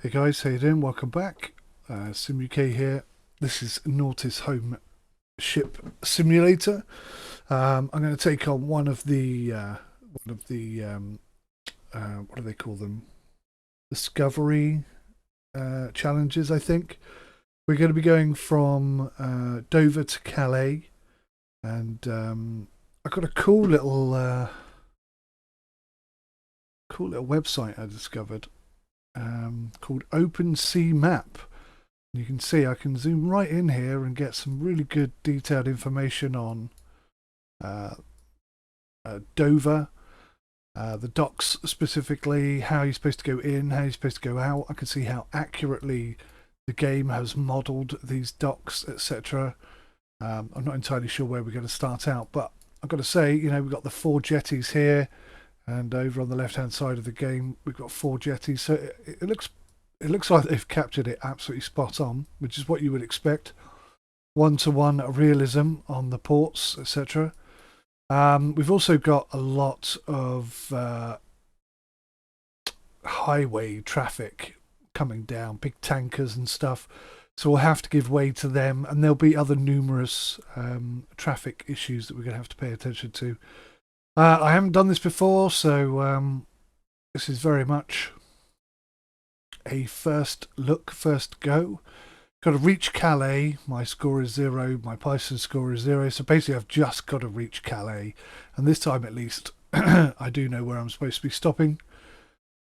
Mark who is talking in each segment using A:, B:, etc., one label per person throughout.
A: Hey guys, how you doing? Welcome back. SimUK here. This is NAUTIS Home Ship Simulator. I'm going to take on one of the what do they call them? Discovery challenges. I think we're going to be going from Dover to Calais, and I've got a cool little website I discovered. Called Open Sea Map. You can see I can zoom right in here and get some really good detailed information on Dover, the docks specifically, how you're supposed to go in, how you're supposed to go out. I can see how accurately the game has modelled these docks, etc. I'm not entirely sure where we're going to start out, but I've got to say, you know, we've got the 4 jetties here. And over on the left-hand side of the game, we've got 4 jetties. So it looks like they've captured it absolutely spot on, which is what you would expect. One-to-one realism on the ports, etc. We've also got a lot of highway traffic coming down, big tankers and stuff. So we'll have to give way to them, and there'll be other numerous traffic issues that we're going to have to pay attention to. I haven't done this before, so this is very much a first look, first go. Got to reach Calais. My score is 0. My Python score is 0. So basically I've just got to reach Calais. And this time at least I do know where I'm supposed to be stopping.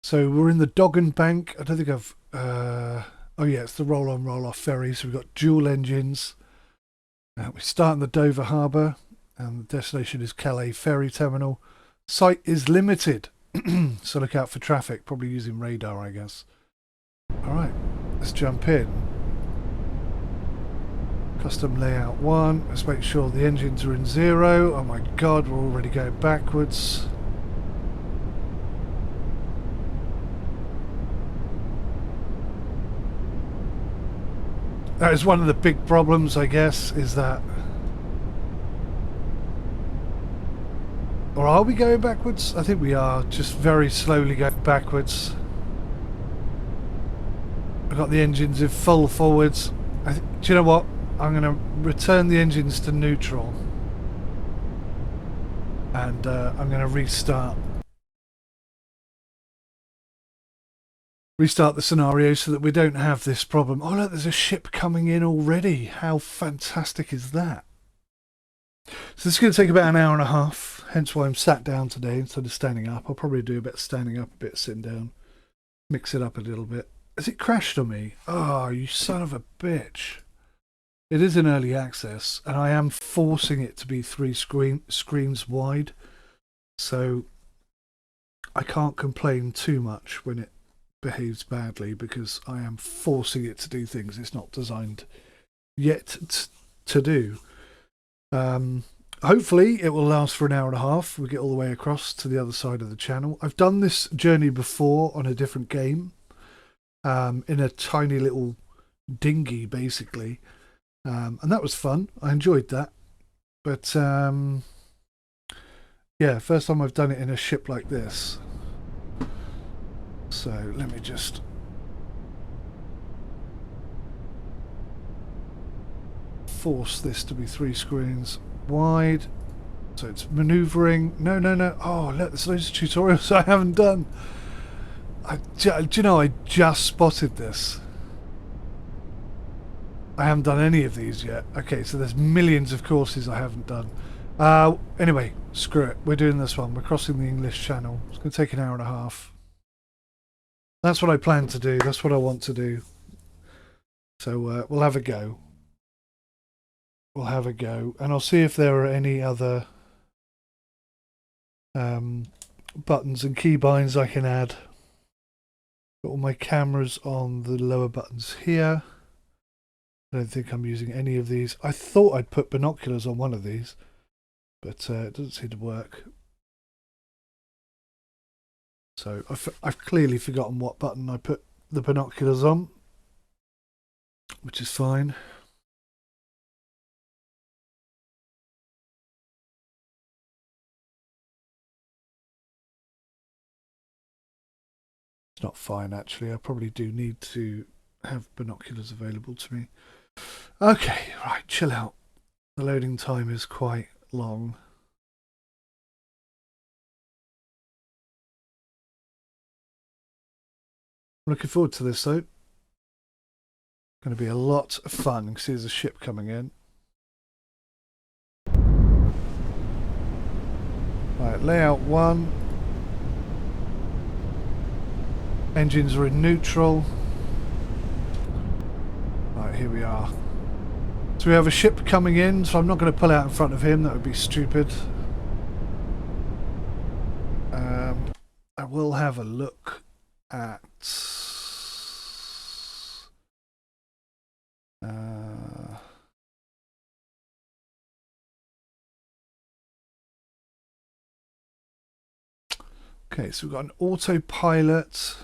A: So we're in the Doggen Bank. I don't think I've... oh yeah, it's the roll-on, roll-off ferry. So we've got dual engines. We start in the Dover Harbour. And the destination is Calais Ferry Terminal. Site is limited, so look out for traffic, probably using radar, I guess. Alright, let's jump in. Custom layout 1. Let's make sure the engines are in 0. Oh my god, we're already going backwards. That is one of the big problems, I guess, is that... Or are we going backwards? I think we are, just very slowly going backwards. I've got the engines in full forwards. Do you know what? I'm going to return the engines to neutral. And I'm going to restart. Restart the scenario so that we don't have this problem. Oh look, there's a ship coming in already. How fantastic is that? So this is going to take about an hour and a half, hence why I'm sat down today instead of standing up. I'll probably do a bit of standing up, a bit of sitting down, mix it up a little bit. Has it crashed on me? Oh, you son of a bitch. It is in early access, and I am forcing it to be 3 screens wide, so I can't complain too much when it behaves badly because I am forcing it to do things it's not designed yet to do. Hopefully it will last for an hour and a half. We get all the way across to the other side of the channel. I've done this journey before on a different game, in a tiny little dinghy basically, and that was fun. I enjoyed that, but yeah, first time I've done it in a ship like this. So let me just force this to be 3 screens wide, so it's maneuvering. No. Oh look, there's loads of tutorials I haven't done. Do you know, I just spotted this. I haven't done any of these yet. Okay, so there's millions of courses I haven't done. Anyway, screw it, we're doing this one. We're crossing the English Channel. It's going to take an hour and a half. That's what I plan to do. That's what I want to do. So we'll have a go. We'll have a go, and I'll see if there are any other buttons and keybinds I can add. Got all my cameras on the lower buttons here. I don't think I'm using any of these. I thought I'd put binoculars on one of these, but it doesn't seem to work. So I've clearly forgotten what button I put the binoculars on, which is fine. It's not fine, actually. I probably do need to have binoculars available to me. Okay, right, chill out. The loading time is quite long. I'm looking forward to this, though. Going to be a lot of fun. You can see there's a ship coming in. Right, layout 1. Engines are in neutral. Right, here we are. So we have a ship coming in, so I'm not going to pull out in front of him. That would be stupid. I will have a look at... okay, so we've got an autopilot.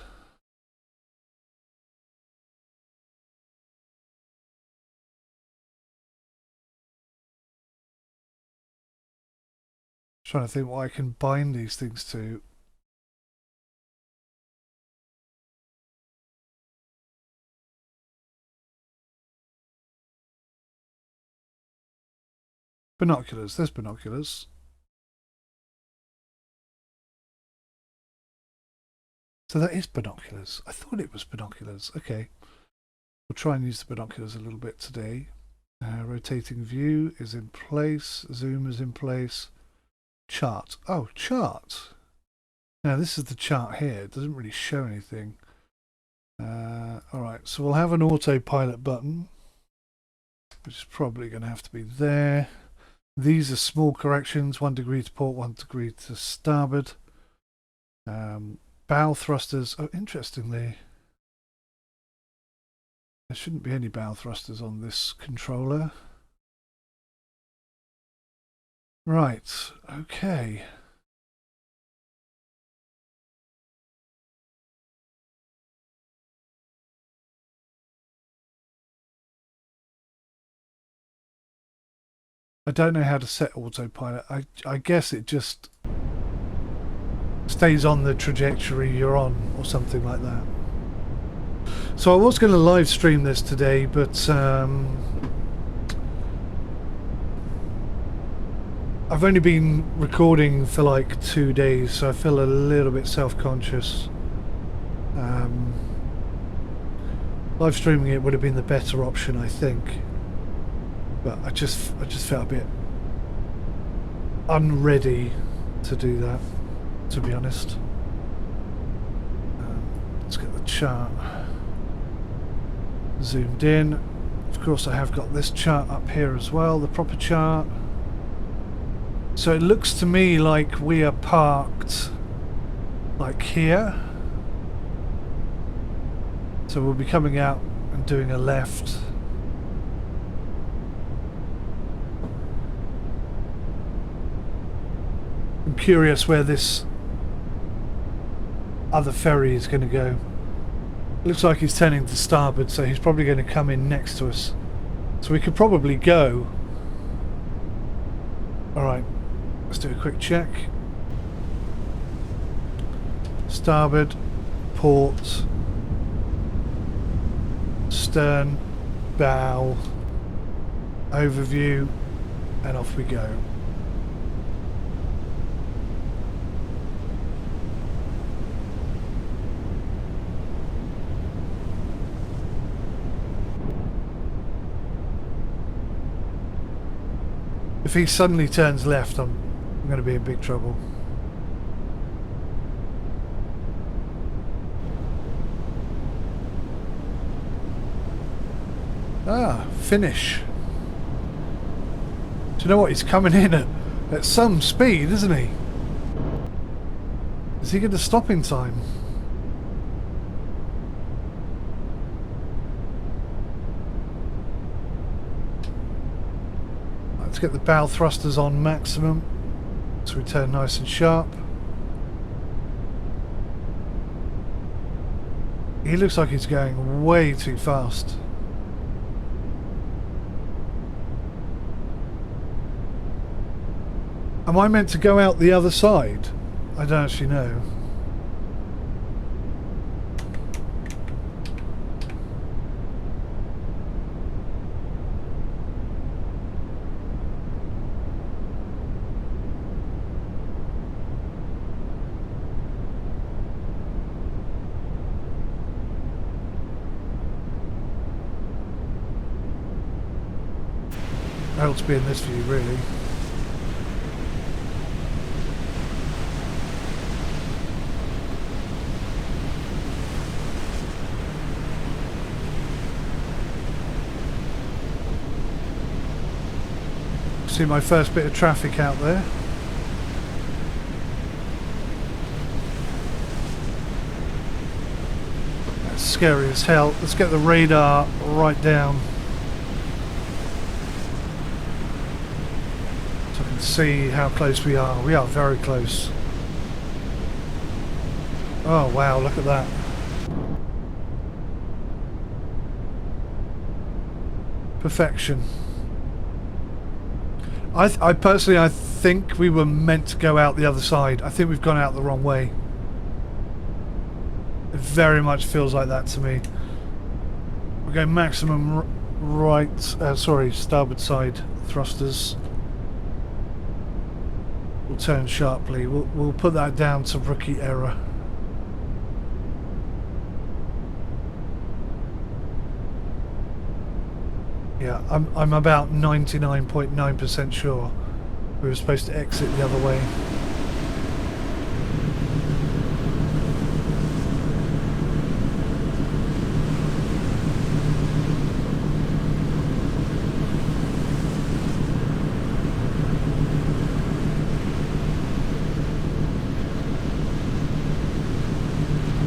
A: Trying to think what I can bind these things to. Binoculars. There's binoculars. So that is binoculars. I thought it was binoculars. Okay. We'll try and use the binoculars a little bit today. Rotating view is in place. Zoom is in place. Chart. Oh, chart. Now this is the chart here. It doesn't really show anything. Alright, so we'll have an autopilot button, which is probably going to have to be there. These are small corrections. 1 degree to port, 1 degree to starboard. Bow thrusters. Oh, interestingly, there shouldn't be any bow thrusters on this controller. Right, okay. I don't know how to set autopilot. I guess it just stays on the trajectory you're on or something like that. So I was going to live stream this today, but I've only been recording for like 2 days, so I feel a little bit self-conscious. Live streaming it would have been the better option, I think. But I just felt a bit unready to do that, to be honest. Let's get the chart zoomed in. Of course, I have got this chart up here as well, the proper chart. So it looks to me like we are parked like here. So we'll be coming out and doing a left. I'm curious where this other ferry is going to go. Looks like he's turning to starboard, so he's probably going to come in next to us. So we could probably go. Alright, let's do a quick check. Starboard, port, stern, bow, overview, and off we go. If he suddenly turns left, I'm going to be in big trouble. Ah, finish. Do you know what? He's coming in at some speed, isn't he? Is he going to stop in time? Let's get the bow thrusters on maximum so we turn nice and sharp. He looks like he's going way too fast. Am I meant to go out the other side? I don't actually know. hell to be in this view, really. See my first bit of traffic out there. That's scary as hell. Let's get the radar right down so I can see how close we are. We are very close. Oh wow, look at that. Perfection. I personally, I think we were meant to go out the other side. I think we've gone out the wrong way. It very much feels like that to me. We're going maximum right, sorry, starboard side thrusters. We'll turn sharply. We'll put that down to rookie error. Yeah, I'm about 99.9% sure we were supposed to exit the other way.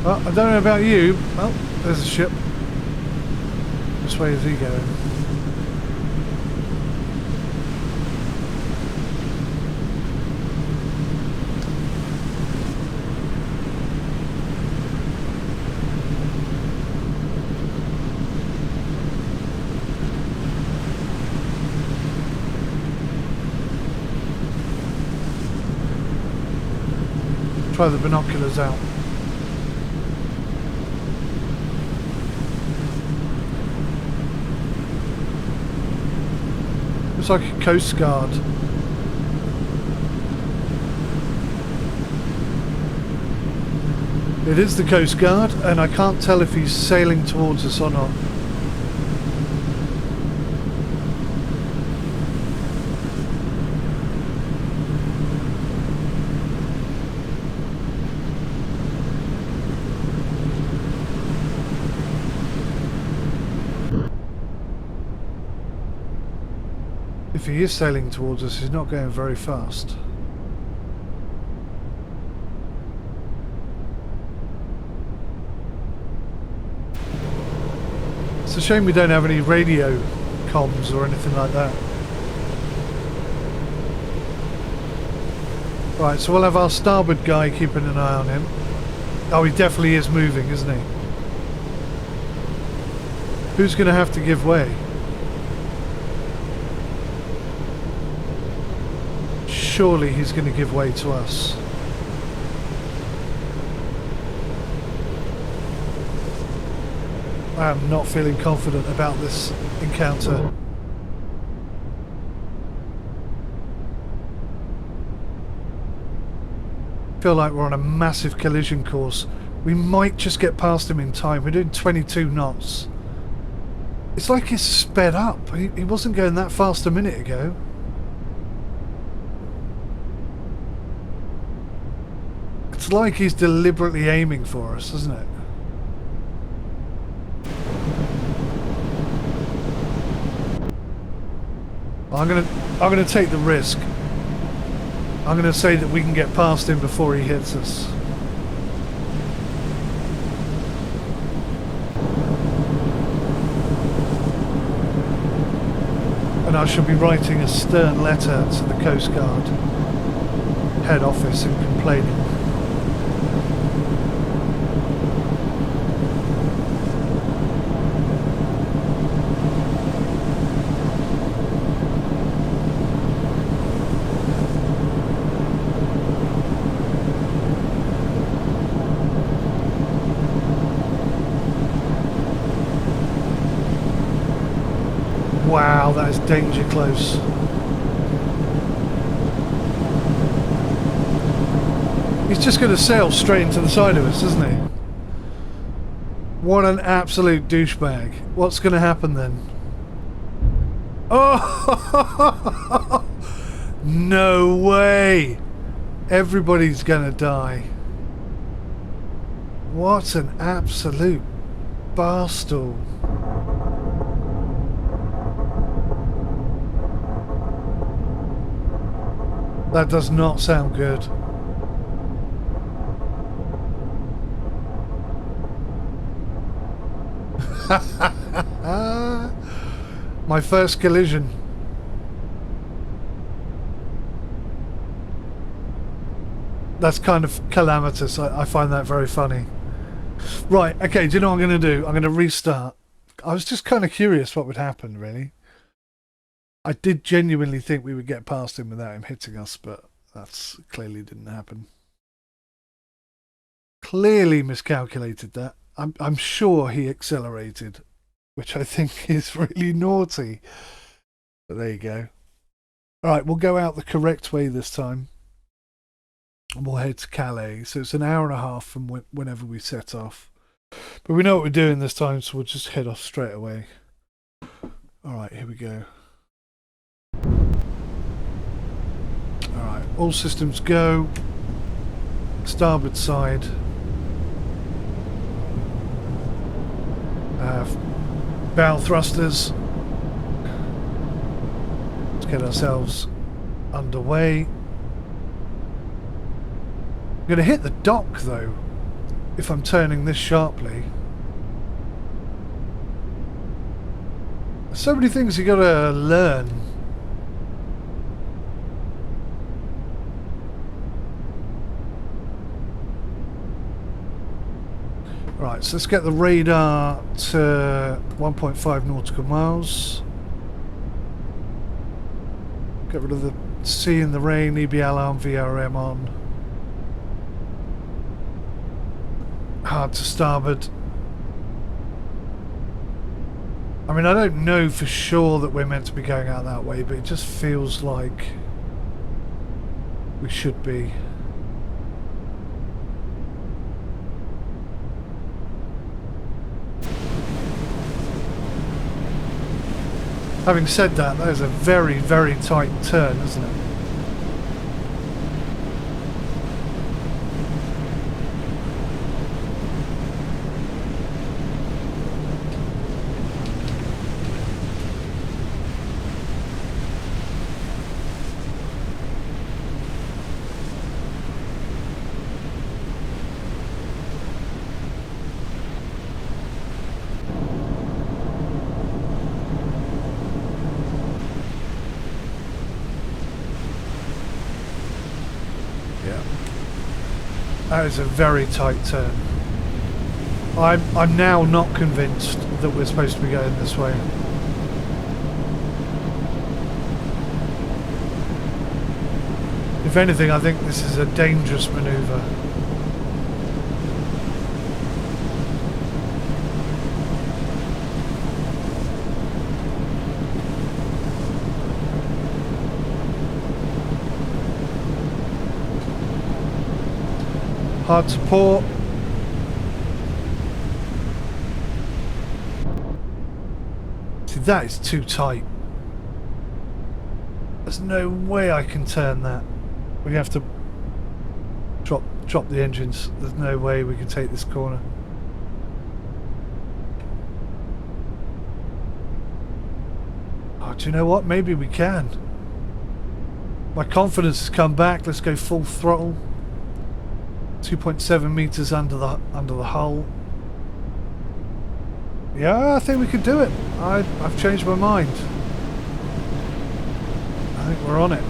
A: Well, I don't know about you. Oh, there's a ship. Which way is he going? Try the binoculars out. Looks like a Coast Guard. It is the Coast Guard, and I can't tell if he's sailing towards us or not. If he is sailing towards us, he's not going very fast. It's a shame we don't have any radio comms or anything like that. Right, so we'll have our starboard guy keeping an eye on him. Oh, he definitely is moving, isn't he? Who's going to have to give way? Surely he's going to give way to us. I am not feeling confident about this encounter. I feel like we're on a massive collision course. We might just get past him in time. We're doing 22 knots. It's like he's sped up. He wasn't going that fast a minute ago. It's like he's deliberately aiming for us, isn't it? I'm gonna take the risk. I'm gonna say that we can get past him before he hits us. And I shall be writing a stern letter to the Coast Guard head office and complaining. Wow, that is danger close. He's just going to sail straight into the side of us, isn't he? What an absolute douchebag. What's going to happen then? Oh! No way! Everybody's gonna die. What an absolute barstool. That does not sound good. My first collision. That's kind of calamitous. I find that very funny. Right, okay, do you know what I'm going to do? I'm going to restart. I was just kind of curious what would happen, really. I did genuinely think we would get past him without him hitting us, but that's clearly didn't happen. Clearly miscalculated that. I'm sure he accelerated, which I think is really naughty. But there you go. Alright, we'll go out the correct way this time. And we'll head to Calais. So it's an hour and a half from whenever we set off. But we know what we're doing this time, so we'll just head off straight away. Alright, here we go. Alright, all systems go. Starboard side. Bow thrusters. Let's get ourselves underway. I'm going to hit the dock though, if I'm turning this sharply. There's so many things you got to learn. Right, so let's get the radar to 1.5 nautical miles. Get rid of the C in the rain, EBL on, VRM on. Hard to starboard. I mean, I don't know for sure that we're meant to be going out that way, but it just feels like we should be. Having said that, that is a very, very tight turn, isn't it? That is a very tight turn. I'm now not convinced that we're supposed to be going this way. If anything, I think this is a dangerous manoeuvre. Hard to port. See, that is too tight. There's no way I can turn that. We have to drop the engines. There's no way we can take this corner. Oh, do you know what? Maybe we can. My confidence has come back. Let's go full throttle. 2.7 meters under the hull. Yeah, I think we could do it. I've changed my mind. I think we're on it.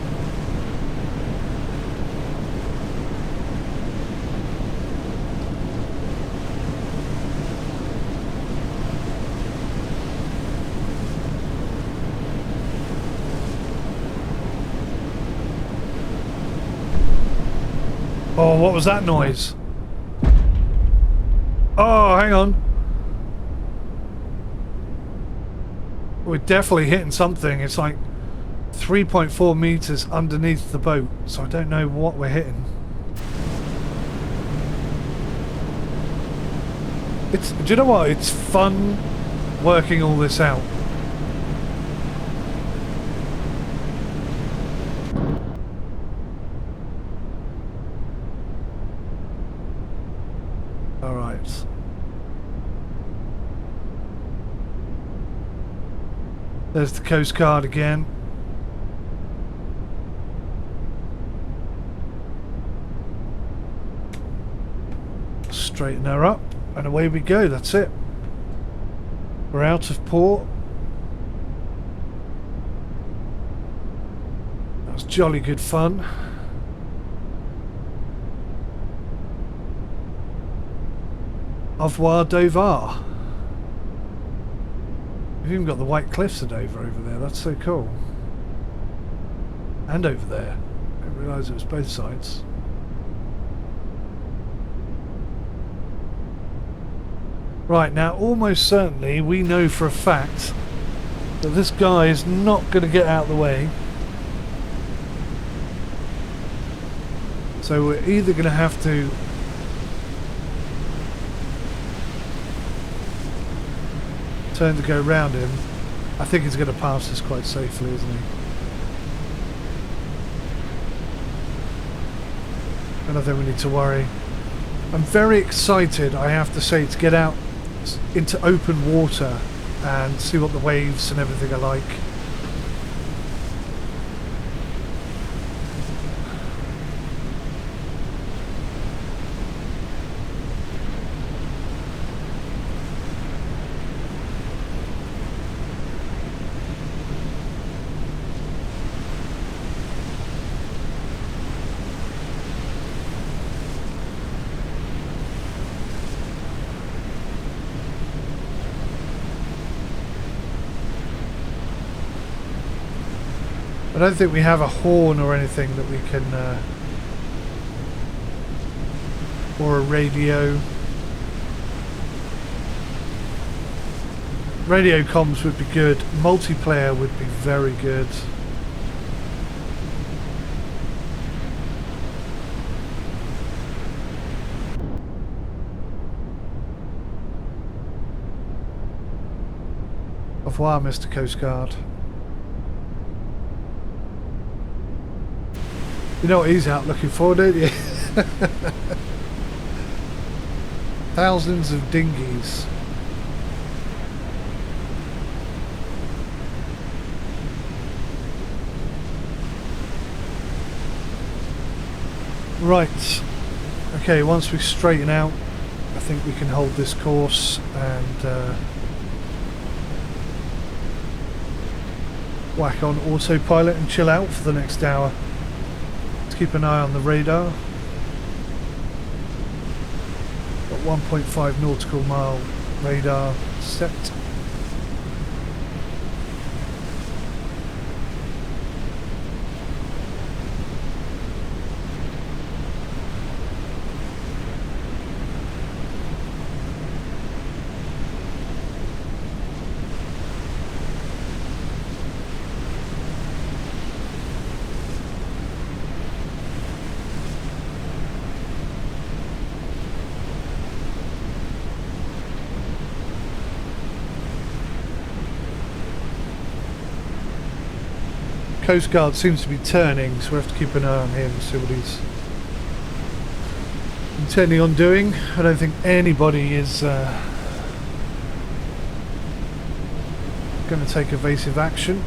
A: Oh, what was that noise? Oh, hang on. We're definitely hitting something. It's like 3.4 meters underneath the boat, so I don't know what we're hitting. Do you know what? It's fun working all this out. There's the Coast Guard again. Straighten her up and away we go. That's it. We're out of port. That was jolly good fun. Au revoir, Dover. We've even got the White Cliffs of Dover over there. That's so cool. And over there. I didn't realise it was both sides. Right, now almost certainly we know for a fact that this guy is not going to get out of the way. So we're either going to have to turn to go round him. I think he's going to pass us quite safely, isn't he? I don't think we need to worry. I'm very excited, I have to say, to get out into open water and see what the waves and everything are like. I don't think we have a horn or anything that we can, or a radio. Radio comms would be good. Multiplayer would be very good. Au revoir, Mr. Coast Guard. You know what he's out looking for, don't you? Thousands of dinghies. Right. Okay, once we straighten out, I think we can hold this course and whack on autopilot and chill out for the next hour. Keep an eye on the radar. Got 1.5 nautical mile radar set. Coast Guard seems to be turning, so we have to keep an eye on him and see what he's intending on doing. I don't think anybody is going to take evasive action.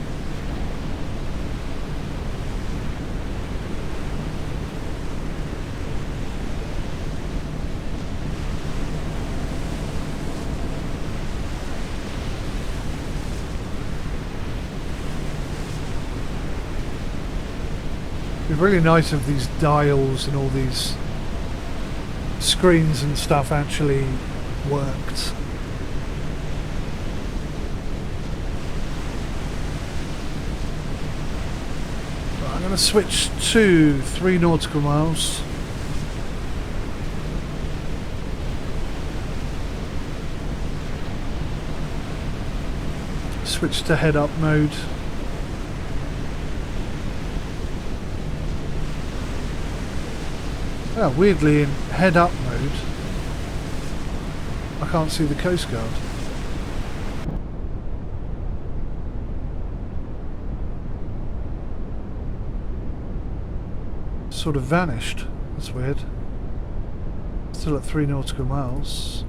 A: It's really nice if these dials and all these screens and stuff actually worked. Right, I'm going to switch to 3 nautical miles. Switch to head up mode. Oh, weirdly in head up mode I can't see the Coast Guard. Sort of vanished. That's weird. Still at 3 nautical miles.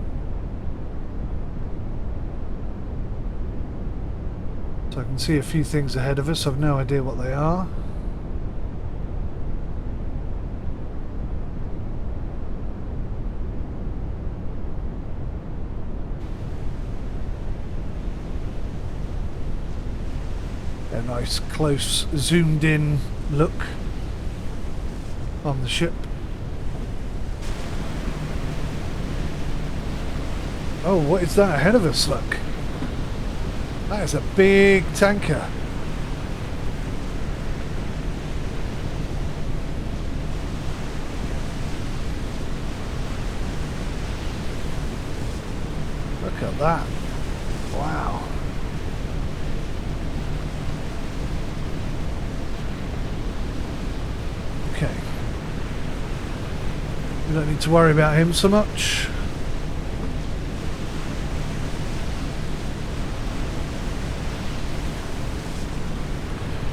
A: So I can see a few things ahead of us. I've no idea what they are. A nice close zoomed in look on the ship. Oh, what is that ahead of us? Look, that is a big tanker. Look at that. Wow. Okay. We don't need to worry about him so much.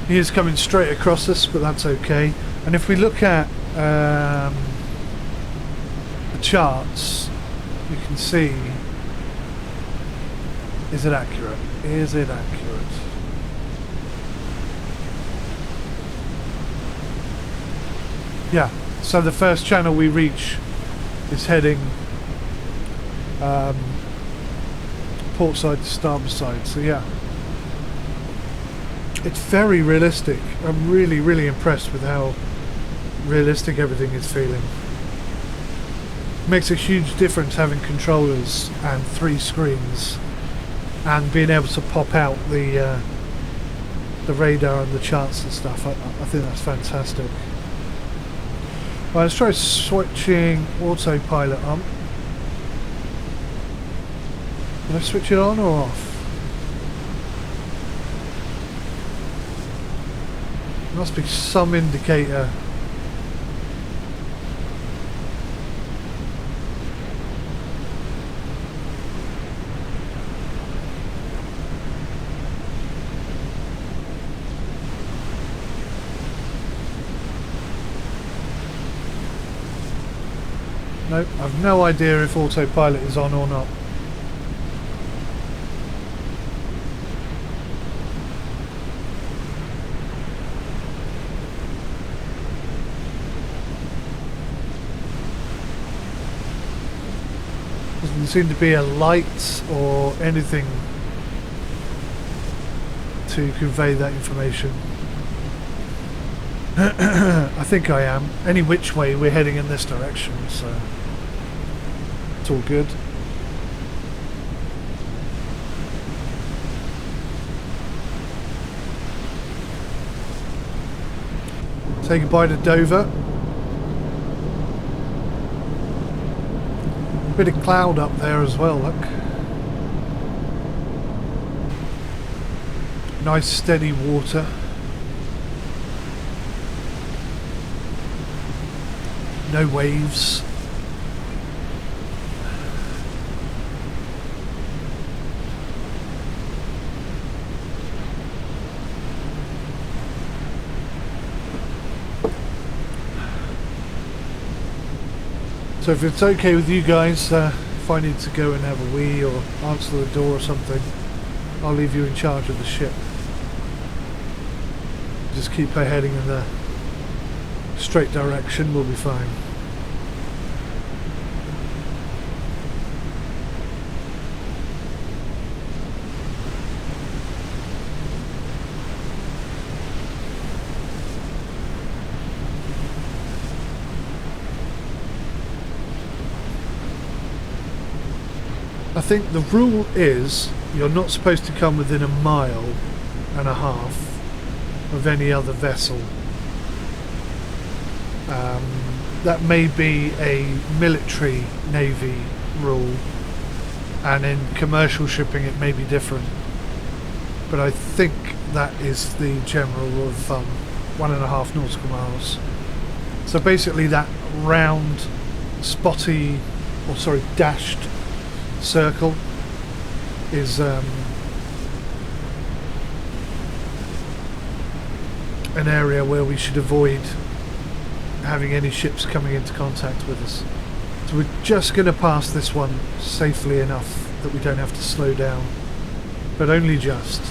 A: He is coming straight across us, but that's okay. And if we look at the charts, you can see, is it accurate? Is it accurate? Yeah, so the first channel we reach is heading port side to starboard side, so yeah. It's very realistic. I'm really, really impressed with how realistic everything is feeling. Makes a huge difference having controllers and 3 screens and being able to pop out the radar and the charts and stuff. I think that's fantastic. Right, let's try switching autopilot on. Did I switch it on or off? Must be some indicator. Nope, I've no idea if autopilot is on or not. Doesn't seem to be a light or anything to convey that information. I think I am. Any which way, we're heading in this direction, so it's all good. Say goodbye to Dover. Bit of cloud up there as well, look. Nice steady water. No waves. So if it's okay with you guys, if I need to go and have a wee or answer the door or something, I'll leave you in charge of the ship. Just keep her heading in the straight direction, we'll be fine. I think the rule is you're not supposed to come within 1.5 miles of any other vessel. That may be a military navy rule, and in commercial shipping it may be different, but I think that is the general rule of thumb, 1.5 nautical miles. So basically that round spotty, or sorry, dashed circle is an area where we should avoid having any ships coming into contact with us. So we're just going to pass this one safely enough that we don't have to slow down, but only just.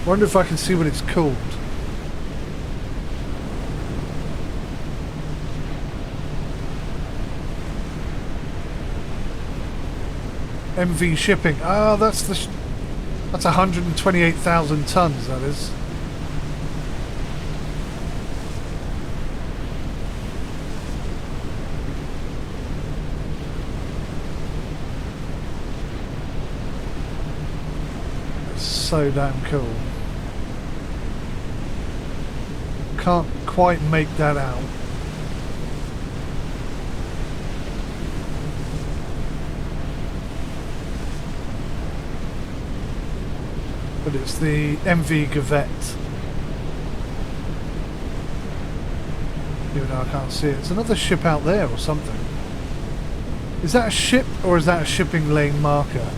A: Wonder if I can see what it's called. MV shipping. Ah, that's the. That's 128,000 tons. That is. That's so damn cool. Can't quite make that out. But it's the MV Gavette. Even though I can't see it. It's another ship out there or something. Is that a ship or is that a shipping lane marker?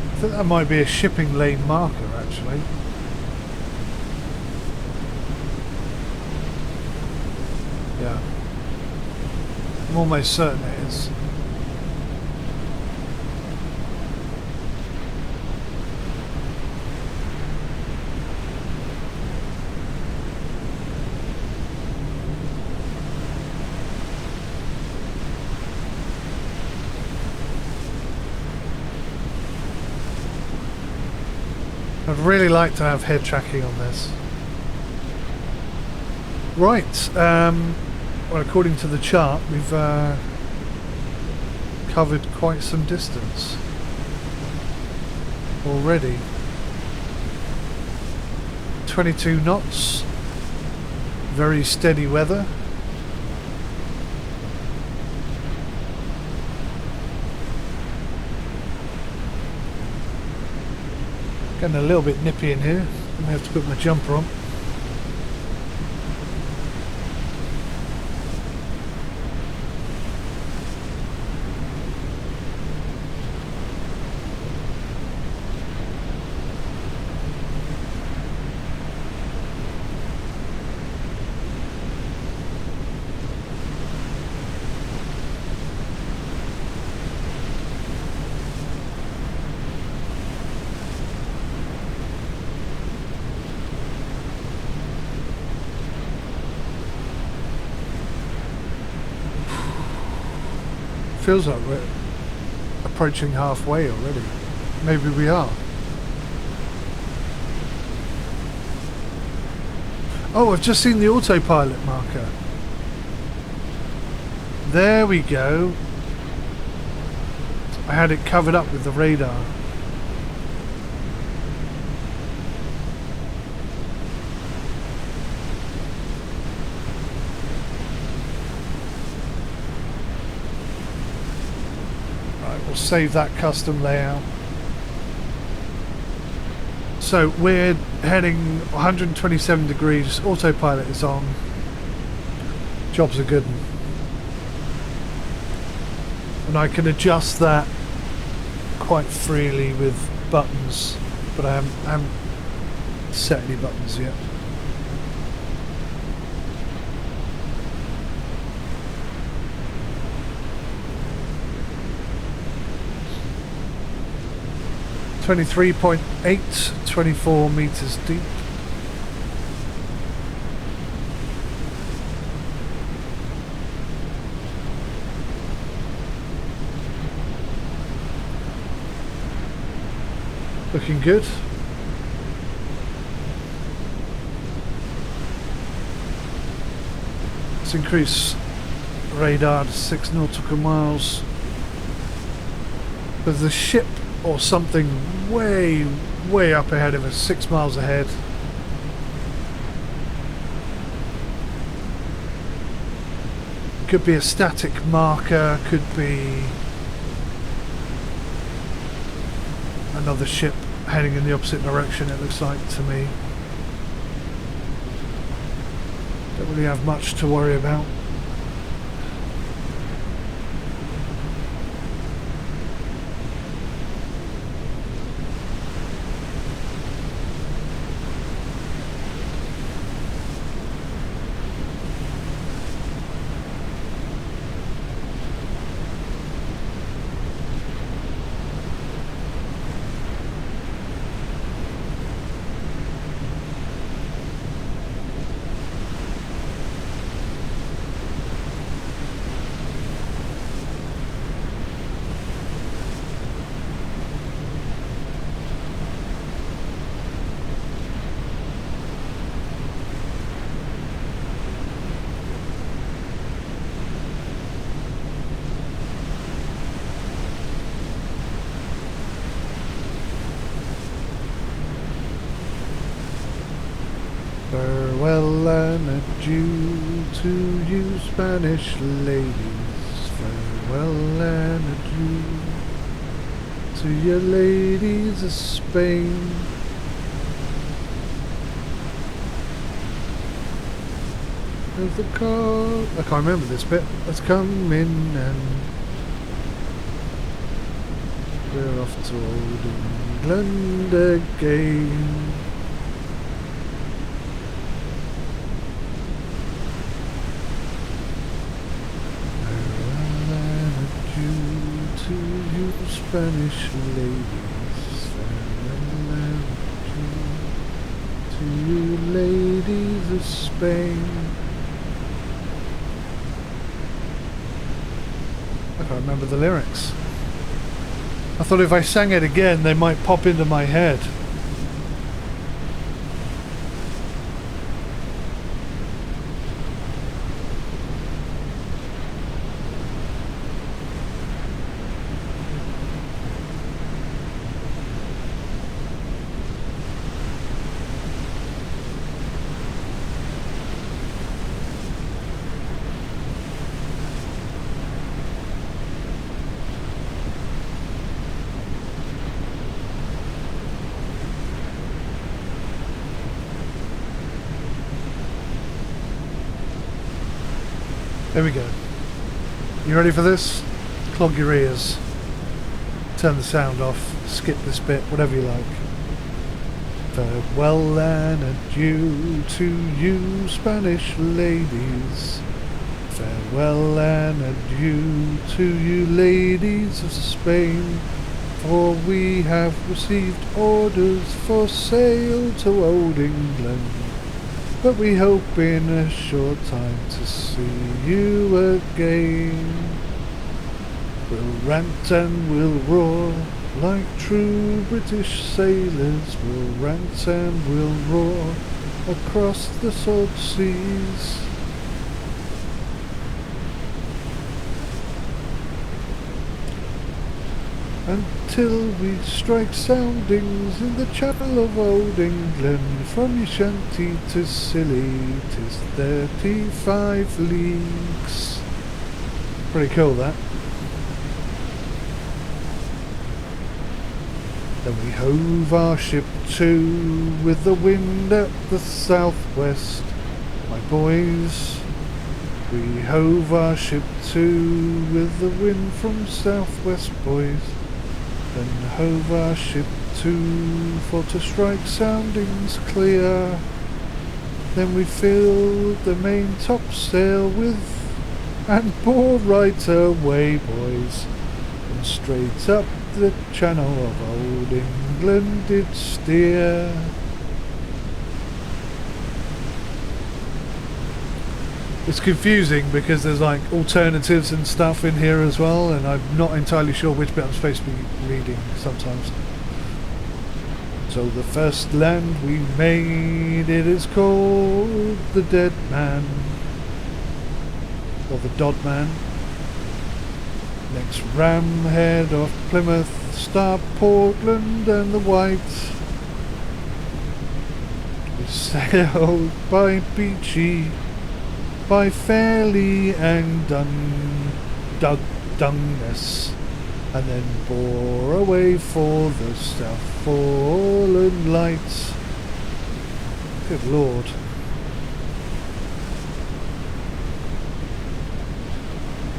A: I think that might be a shipping lane marker actually. Yeah. I'm almost certain it is. I'd really like to have head tracking on this. Right, well, according to the chart, we've covered quite some distance already. 22 knots, very steady weather. Getting a little bit nippy in here. I may have to put my jumper on. Feels like we're approaching halfway already. Maybe we are. Oh, I've just seen the autopilot marker. There we go. I had it covered up with the radar. We'll save that custom layout. So we're heading 127 degrees, autopilot is on. Job's a good one. And I can adjust that quite freely with buttons, but I haven't set any buttons yet. .8, 24 meters deep. Looking good. Let's increase radar to 6 nautical miles. There's a ship or something way up ahead of us, 6 miles ahead. Could be a static marker, could be another ship heading in the opposite direction, it looks like to me. Don't really have much to worry about. Farewell and adieu to you Spanish ladies. Farewell and adieu to your ladies of Spain. There's the car, I can't remember this bit, let's come in and we're off to old England again. Farewell and adieu to you Spanish ladies. Farewell and adieu to you ladies of Spain. I can't remember the lyrics. I thought if I sang it again they might pop into my head. There we go. You ready for this? Clog your ears. Turn the sound off. Skip this bit, whatever you like. Farewell and adieu to you Spanish ladies. Farewell and adieu to you ladies of Spain. For we have received orders for sail to old England. But we hope in a short time to see you again. We'll rant and we'll roar like true British sailors. We'll rant and we'll roar across the salt seas. Until we strike soundings in the channel of old England. From Ushanti to Scilly, 'tis 35 leagues. Pretty cool, that. Then we hove our ship to with the wind at the southwest. My boys, we hove our ship to with the wind from southwest, boys. Then hove our ship to for to strike soundings clear. Then we filled the main topsail with and bore right away, boys, and straight up the channel of old England did steer. It's confusing because there's like alternatives and stuff in here as well, and I'm not entirely sure which bit I'm supposed to be reading sometimes. So the first land we made, it is called the Dead Man, or the Dod Man. Next ram head off Plymouth, start Portland and the White. We sailed by Beachy, by Fairley and Dungness, and then bore away for the Southforeland Lights. Good Lord.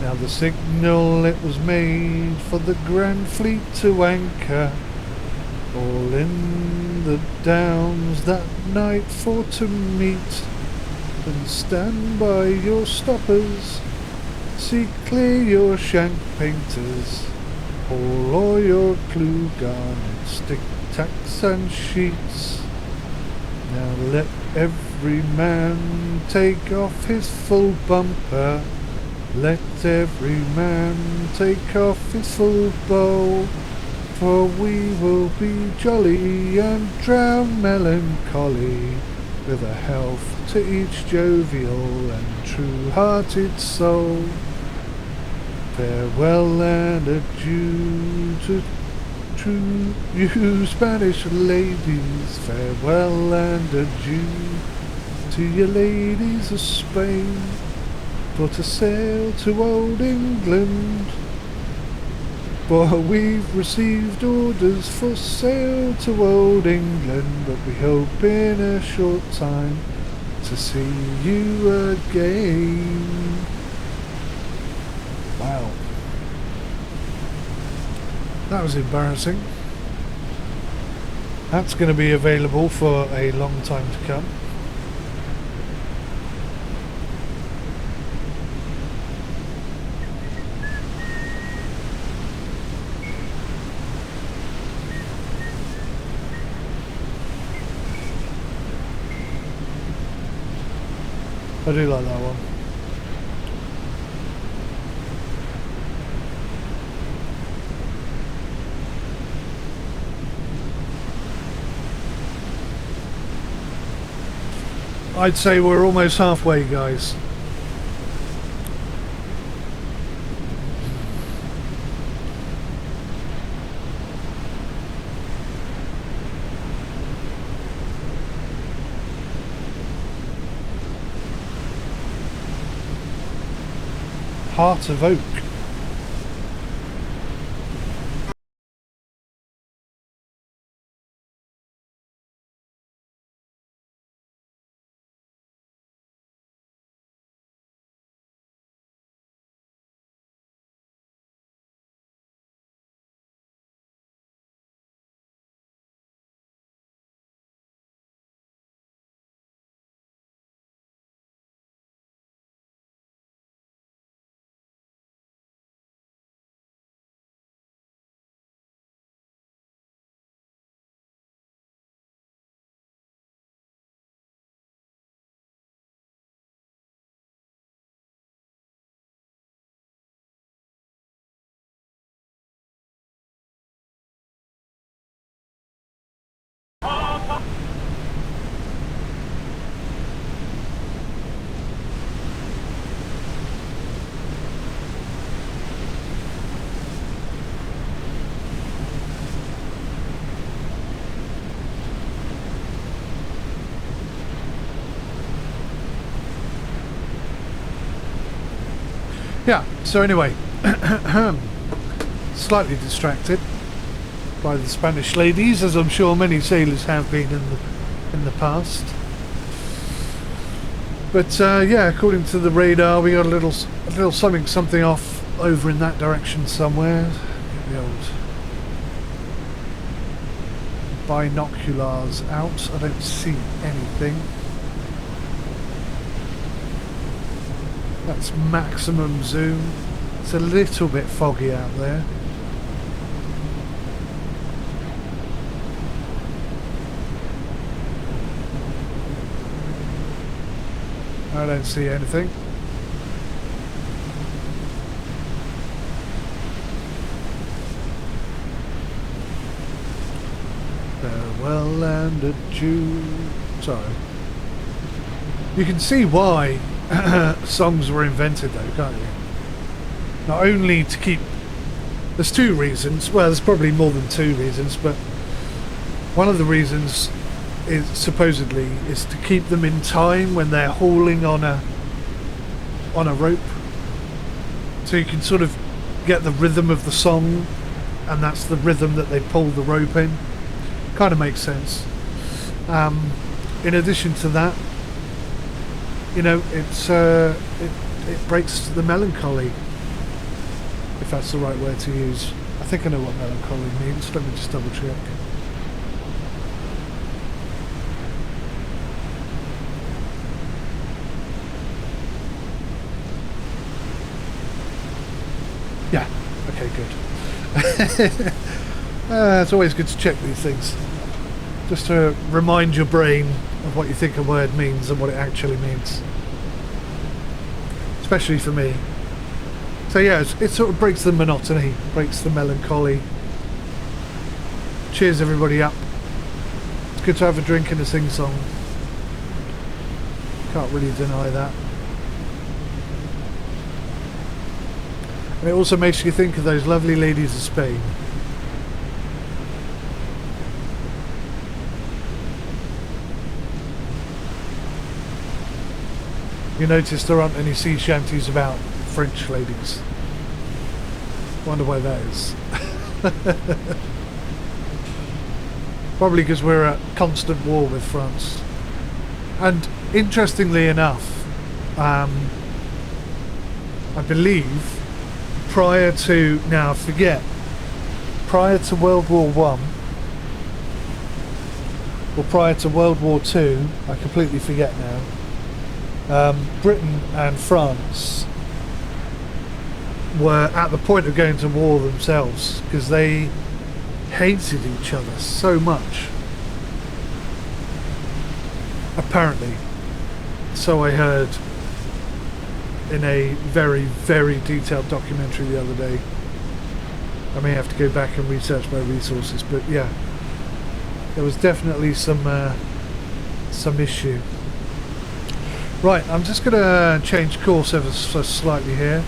A: Now the signal it was made for the Grand Fleet to anchor, all in the Downs that night for to meet. And stand by your stoppers, see clear your shank painters, haul all your clue garnets, stick tacks and sheets. Now let every man take off his full bumper, let every man take off his full bow, for we will be jolly and drown melancholy, with a health to each jovial and true-hearted soul. Farewell and adieu to you Spanish ladies. Farewell and adieu To you ladies of Spain, for to sail to old England. For we've received orders for sail to old England, but we hope in a short time to see you again. Wow. That was embarrassing. That's going to be available for a long time to come. I do like that one. I'd say we're almost halfway, guys. Heart of Oak. Yeah, so anyway, slightly distracted by the Spanish ladies, as I'm sure many sailors have been in the past. But yeah, according to the radar, we got a little something off over in that direction somewhere. Get the old binoculars out. I don't see anything. That's maximum zoom. It's a little bit foggy out there. I don't see anything. Farewell land adieu. Sorry. You can see why songs were invented though, can't you? Not only to keep... There's two reasons. Well, there's probably more than two reasons, but one of the reasons is supposedly is to keep them in time when they're hauling on a rope, so you can sort of get the rhythm of the song, and that's the rhythm that they pull the rope in. Kind of makes sense. In addition to that, you know, it breaks the melancholy, if that's the right word to use. I think I know what melancholy means. Let me just double check. Yeah, okay, good. It's always good to check these things, just to remind your brain of what you think a word means and what it actually means, especially for me. So yeah, it sort of breaks the monotony, breaks the melancholy, cheers everybody up. It's good to have a drink and a sing-song, can't really deny that. And it also makes you think of those lovely ladies of Spain. You notice there aren't any sea shanties about French ladies. Wonder why that is. Probably because we're at constant war with France. And interestingly enough, I believe prior to, now I forget, prior to World War One or prior to World War Two, I completely forget now, Britain and France were at the point of going to war themselves because they hated each other so much. Apparently. So I heard in a very, very detailed documentary the other day. I may have to go back and research my resources, but yeah, there was definitely some issue. Right, I'm just going to change course ever so slightly here.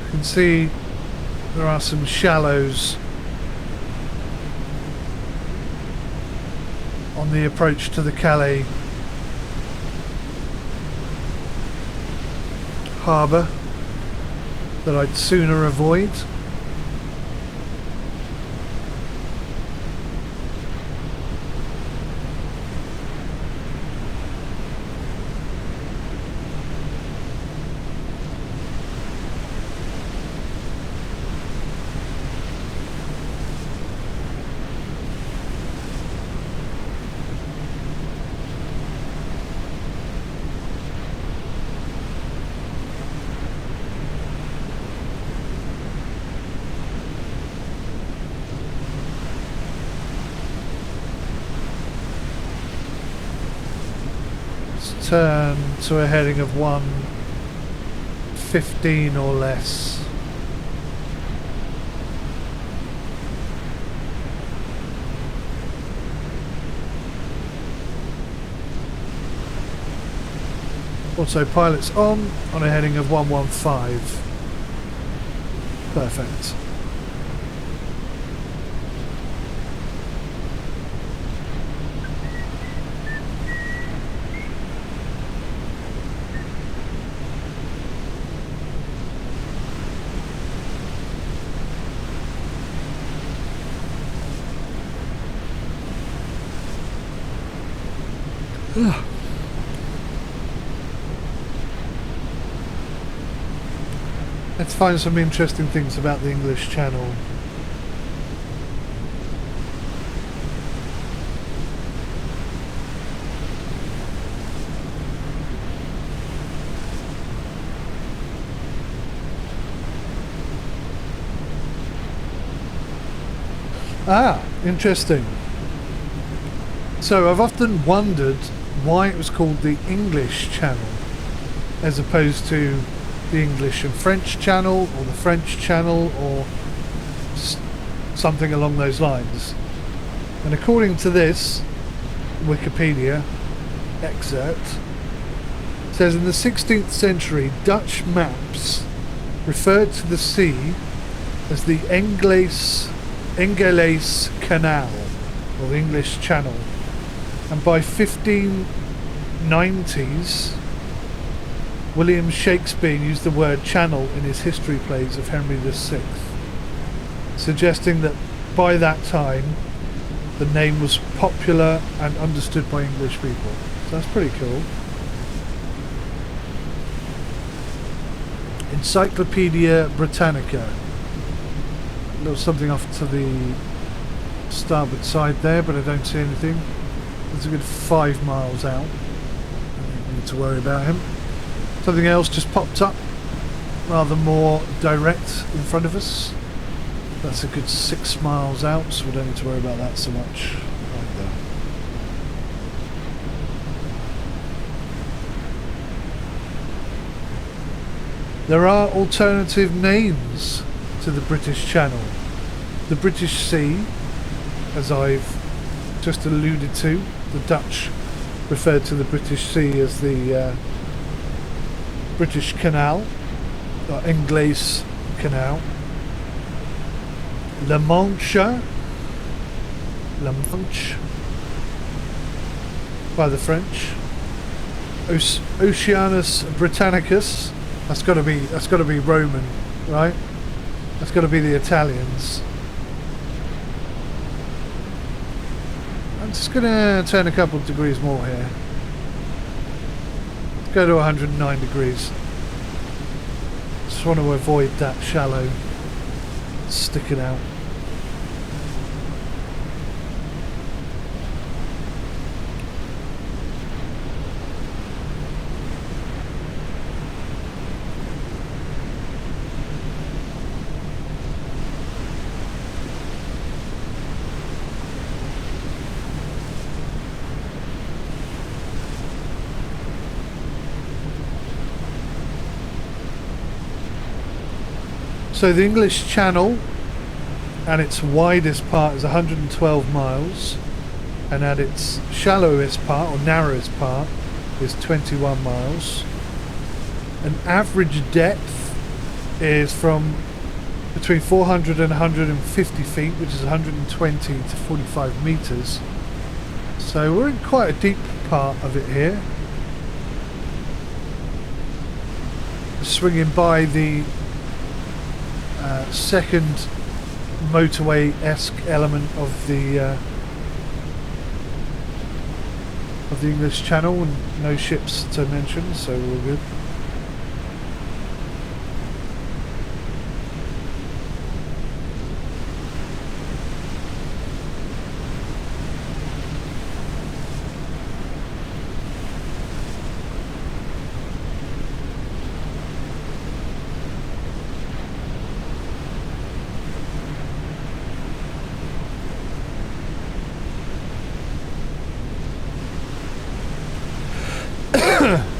A: You can see there are some shallows on the approach to the Calais harbour that I'd sooner avoid. Turn to a heading of 115 or less. Autopilot's on a heading of 115. Perfect. Let's find some interesting things about the English Channel. Ah, interesting. So I've often wondered why it was called the English Channel as opposed to the English and French Channel or the French Channel or something along those lines. And according to this Wikipedia excerpt, it says in the 16th century Dutch maps referred to the sea as the Englees Canal, or the English Channel, and by 1590s William Shakespeare used the word channel in his history plays of Henry VI, suggesting that by that time the name was popular and understood by English people. So that's pretty cool. Encyclopedia Britannica. A little something off to the starboard side there, but I don't see anything. It's a good 5 miles out. I don't need to worry about him. Something else just popped up, rather more direct in front of us. That's a good 6 miles out, so we don't need to worry about that so much either. There are alternative names to the British Channel. The British Sea, as I've just alluded to, the Dutch referred to the British Sea as the British Canal, or Englees Canal. La Mancha, La Manche by the French. Oceanus Britannicus. That's got to be Roman, right? That's got to be the Italians. I'm just gonna turn a couple of degrees more here. Go to 109 degrees. Just want to avoid that shallow sticking out. So the English Channel and its widest part is 112 miles, and at its shallowest part or narrowest part is 21 miles. An average depth is from between 400 and 150 feet, which is 120 to 45 meters. So we're in quite a deep part of it here. Swinging by the second motorway-esque element of the English Channel, and no ships to mention, so we're good.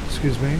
A: Excuse me.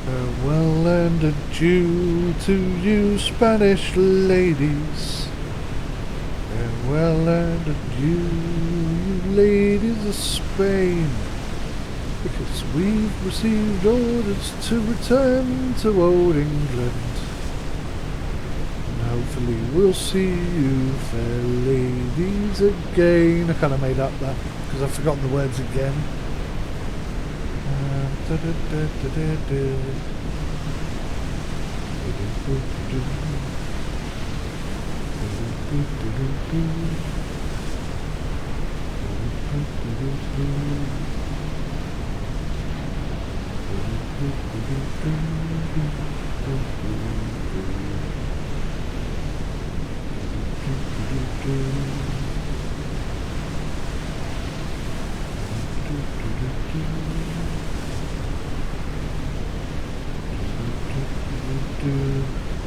A: Farewell and adieu to you Spanish ladies. Farewell and adieu, you ladies of Spain. Because we've received orders to return to old England. And hopefully we'll see you fair ladies again. I kind of made up that because I've forgotten the words again.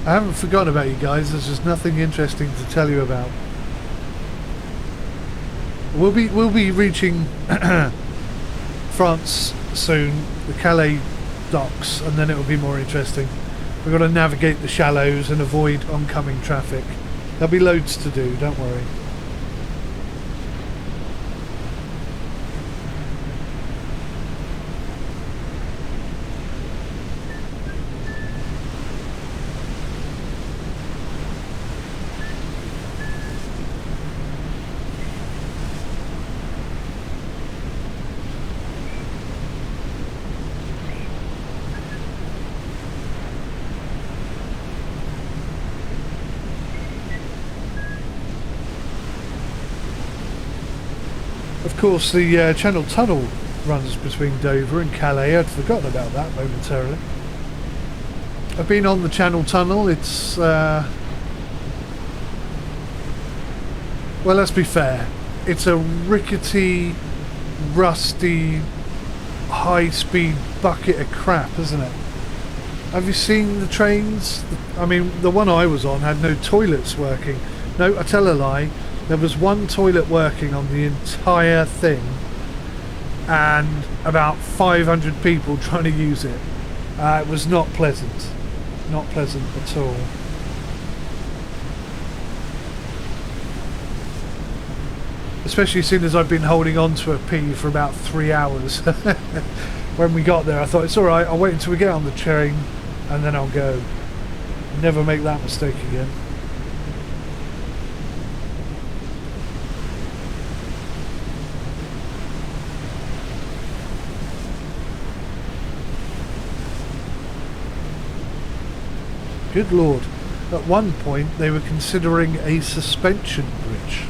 A: I haven't forgotten about you guys. There's just nothing interesting to tell you about. We'll be reaching France soon, the Calais docks, and then it will be more interesting. We've got to navigate the shallows and avoid oncoming traffic. There'll be loads to do, don't worry. Of course, the Channel Tunnel runs between Dover and Calais. I'd forgotten about that momentarily. I've been on the Channel Tunnel. It's well, let's be fair. It's a rickety, rusty, high-speed bucket of crap, isn't it? Have you seen the trains? I mean, the one I was on had no toilets working. No, I tell a lie. There was one toilet working on the entire thing, and about 500 people trying to use it. It was not pleasant. Not pleasant at all. Especially seeing as I've been holding on to a P for about 3 hours. When we got there I thought it's alright, I'll wait until we get on the train and then I'll go. Never make that mistake again. Good Lord. At one point they were considering a suspension bridge.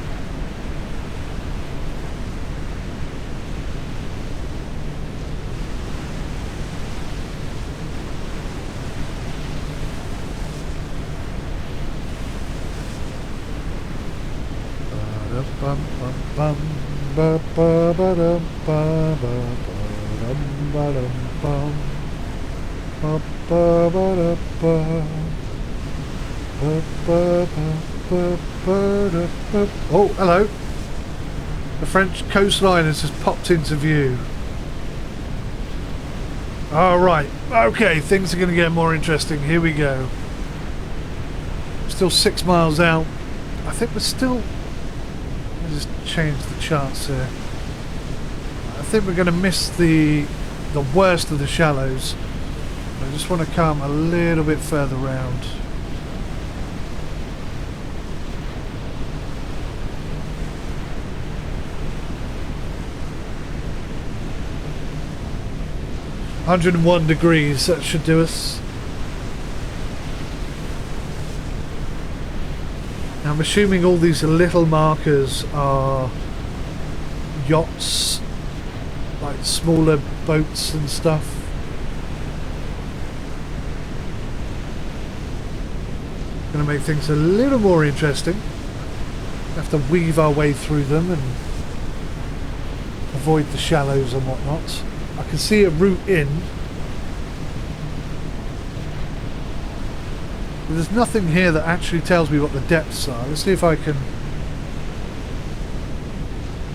A: Oh, hello. The French coastline has just popped into view. Alright, okay, things are going to get more interesting. Here we go. Still 6 miles out. I think we're still... Let me just change the charts here. I think we're going to miss the worst of the shallows. I just want to come a little bit further round. $101, that should do us. Now I'm assuming all these little markers are yachts, like smaller boats and stuff. Going to make things a little more interesting. Have to weave our way through them and avoid the shallows and whatnot. I can see a route in. But there's nothing here that actually tells me what the depths are. Let's see if I can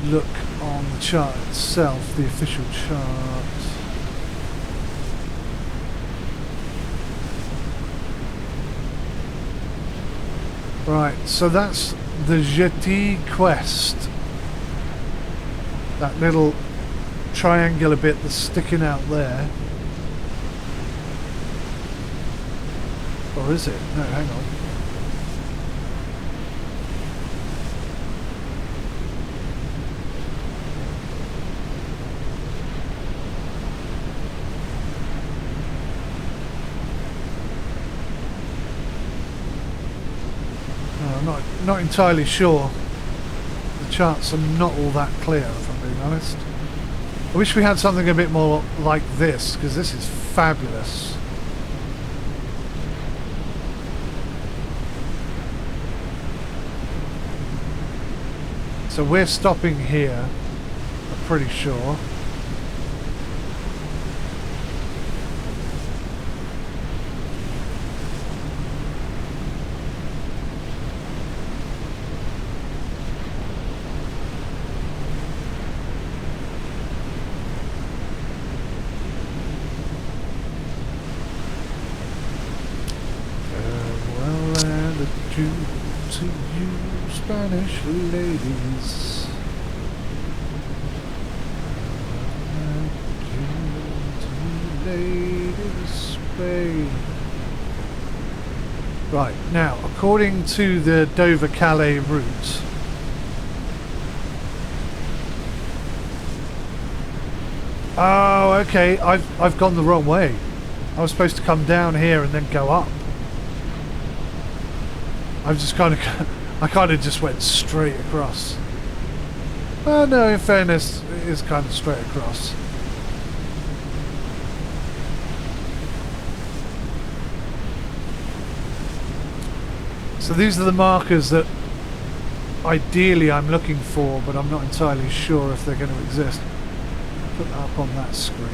A: look on the chart itself, the official chart. Right, so that's the Jetty Quest. That little triangular bit that's sticking out there. Or is it? No, hang on. No, I'm not entirely sure. The charts are not all that clear, if I'm being honest. I wish we had something a bit more like this, because this is fabulous. So we're stopping here, I'm pretty sure. To you, Spanish ladies. Right, now, according to the Dover-Calais route, oh, okay, I've gone the wrong way. I was supposed to come down here and then go up. I've just kind of just went straight across. Well, no, in fairness, it is kind of straight across. So these are the markers that ideally I'm looking for, but I'm not entirely sure if they're going to exist. Put that up on that screen.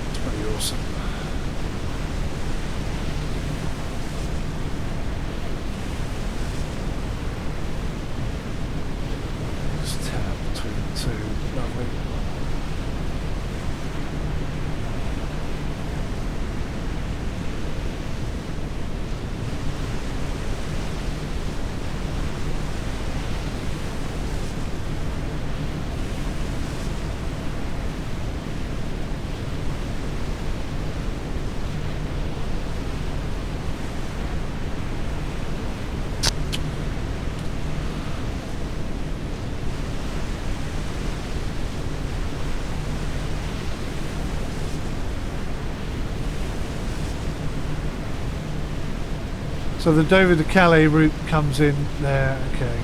A: It's pretty awesome. So the Dover to Calais route comes in there, okay.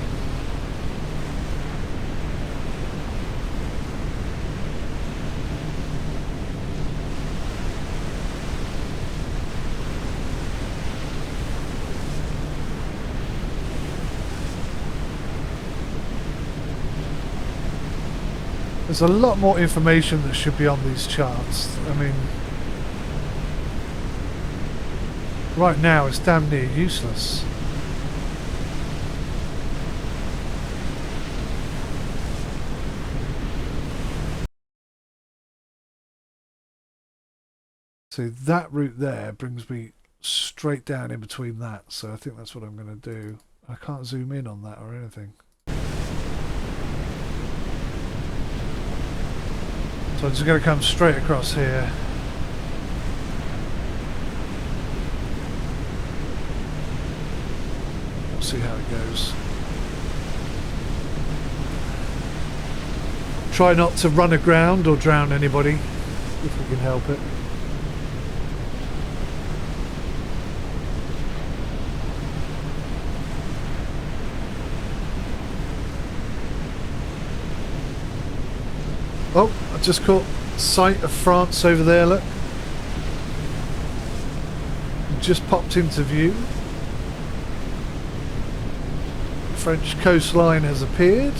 A: There's a lot more information that should be on these charts. I mean, right now it's damn near useless. So that route there brings me straight down in between that, so I think that's what I'm going to do. I can't zoom in on that or anything. So I'm just going to come straight across here. We'll see how it goes. Try not to run aground or drown anybody, if we can help it. Oh, I just caught sight of France over there, look. Just popped into view. French coastline has appeared.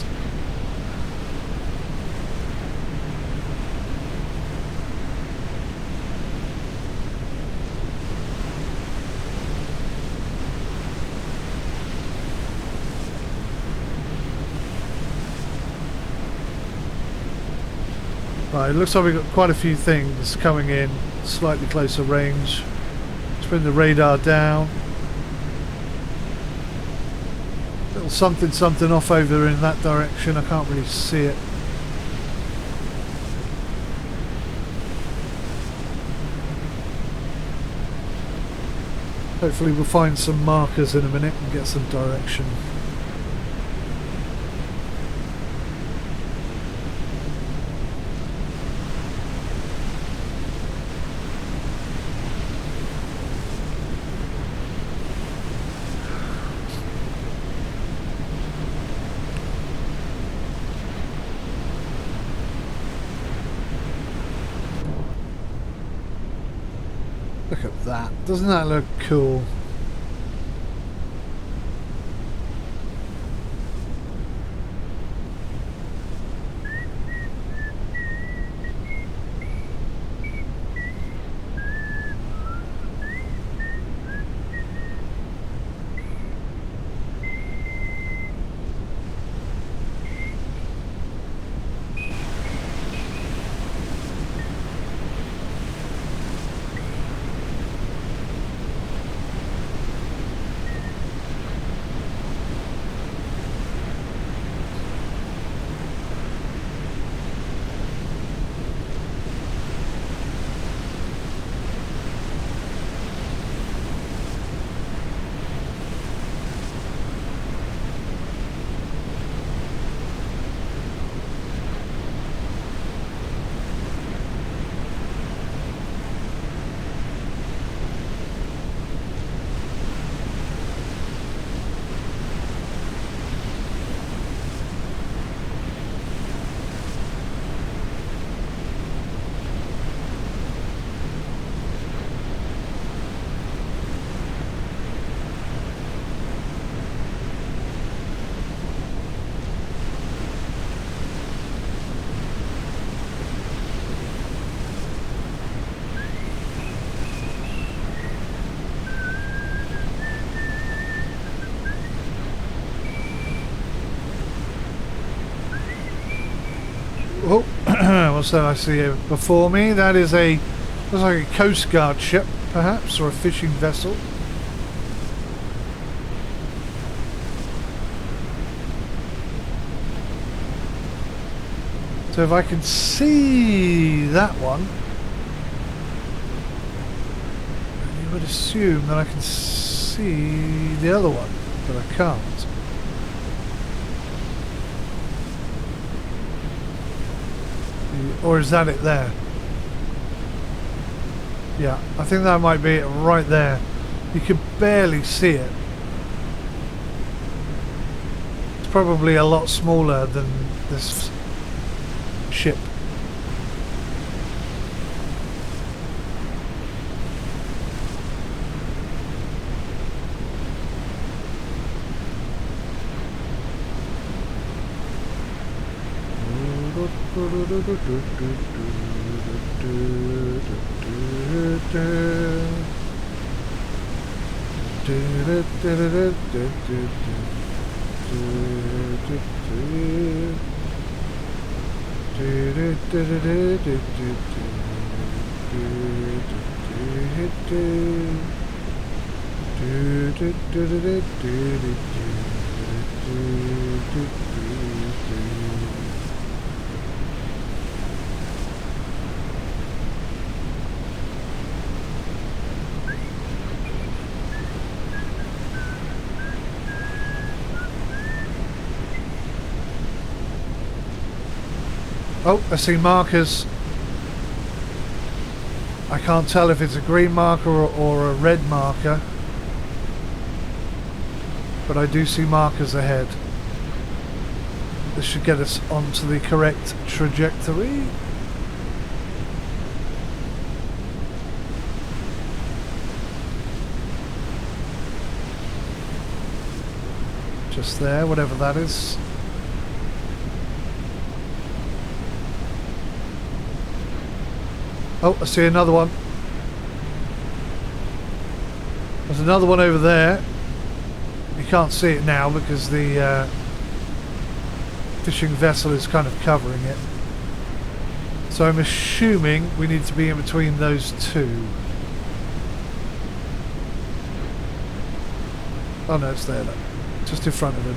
A: Right, it looks like we've got quite a few things coming in slightly closer range. Let's bring the radar down. Little something something off over in that direction. I can't really see it. Hopefully we'll find some markers in a minute and get some direction. Look at that. Doesn't that look cool? Oh, what's that I see here before me? That is looks like a Coast Guard ship, perhaps, or a fishing vessel. So if I can see that one, you would assume that I can see the other one, but I can't. Or is that it there? Yeah, I think that might be it right there. You can barely see it. It's probably a lot smaller than this ship. Oh, I see markers. I can't tell if it's a green marker or a red marker, but I do see markers ahead. This should get us onto the correct trajectory. Just there, whatever that is. Oh, I see another one. There's another one over there. You can't see it now because the fishing vessel is kind of covering it. So I'm assuming we need to be in between those two. Oh no, it's there, look. Just in front of him.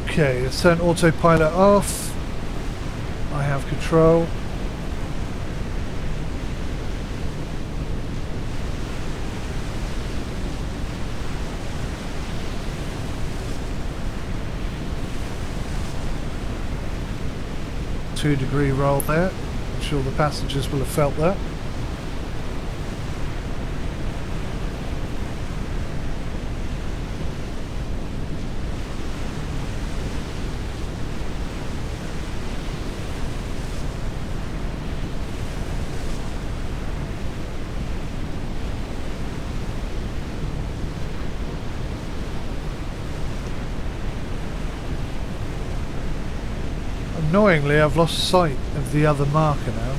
A: Okay, let's turn autopilot off. I have control. Two-degree roll there. I'm sure the passengers will have felt that. Annoyingly, I've lost sight of the other marker now.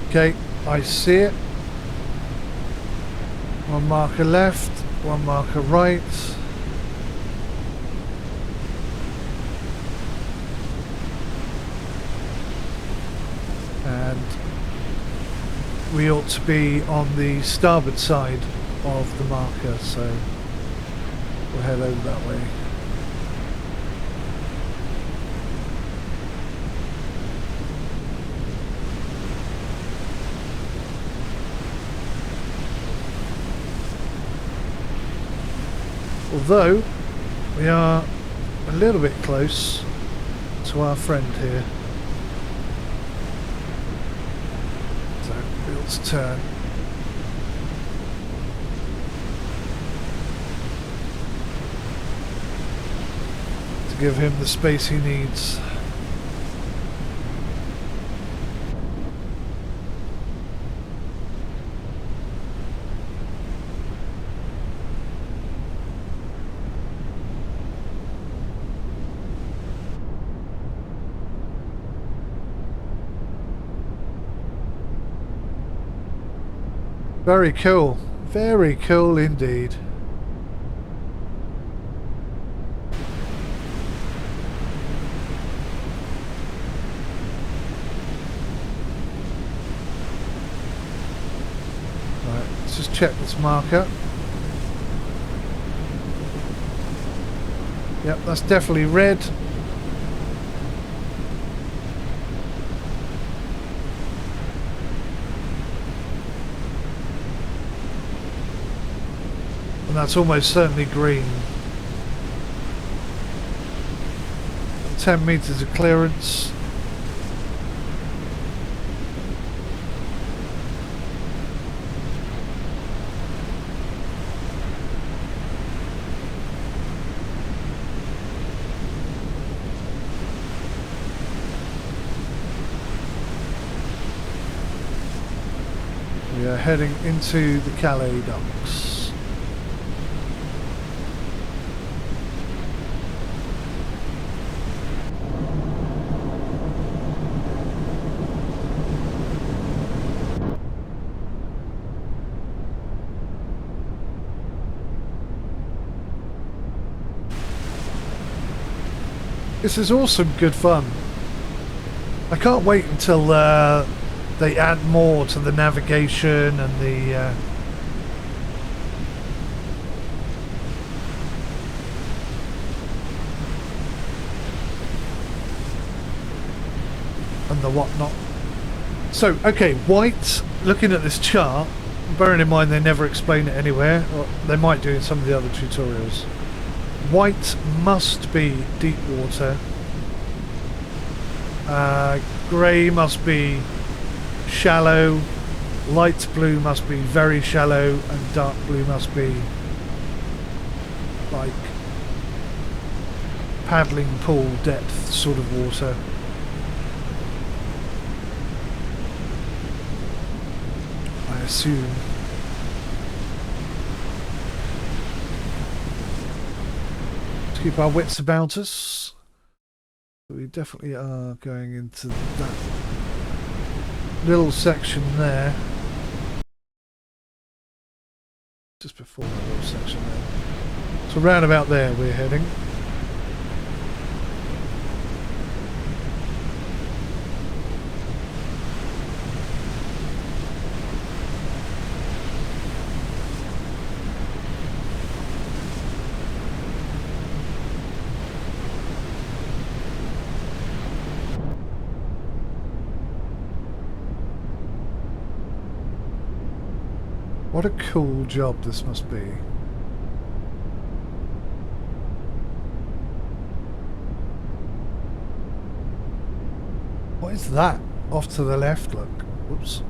A: Okay, I see it. One marker left, one marker right. And we ought to be on the starboard side of the marker, so we'll head over that way. Although we are a little bit close to our friend here, so let's turn. To give him the space he needs. Very cool. Very cool indeed. Right, let's just check this marker. Yep, that's definitely red. And that's almost certainly green. 10 meters of clearance. We are heading into the Calais docks. This is awesome, good fun. I can't wait until they add more to the navigation and the whatnot. So, okay, white, looking at this chart, bearing in mind they never explain it anywhere, or they might do in some of the other tutorials. White must be deep water. Grey must be shallow. Light blue must be very shallow, and dark blue must be like paddling pool depth sort of water. I assume. Keep our wits about us. We definitely are going into that little section there. Just before that little section there. So round about there we're heading. What a cool job this must be. What is that? Off to the left, look. Whoops.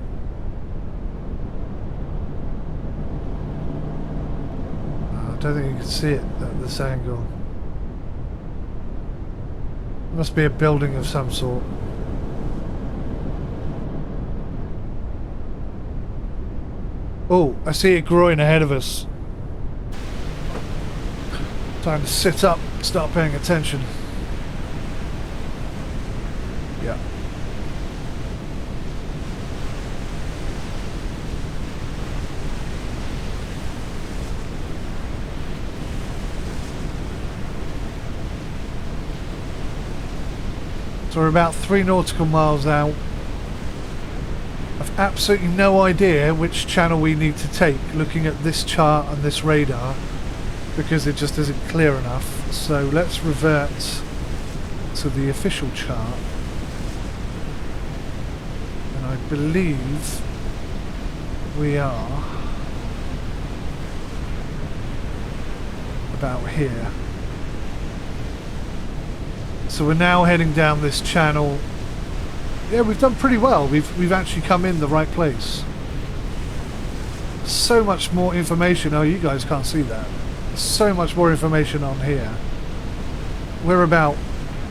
A: I don't think you can see it at this angle. It must be a building of some sort. Oh, I see it growing ahead of us. Time to sit up, start paying attention. Yeah. So we're about 3 nautical miles out. I've absolutely no idea which channel we need to take looking at this chart and this radar, because it just isn't clear enough. So let's revert to the official chart, and I believe we are about here. So we're now heading down this channel. Yeah, we've done pretty well. We've actually come in the right place. So much more information. Oh, you guys can't see that. So much more information on here. We're about,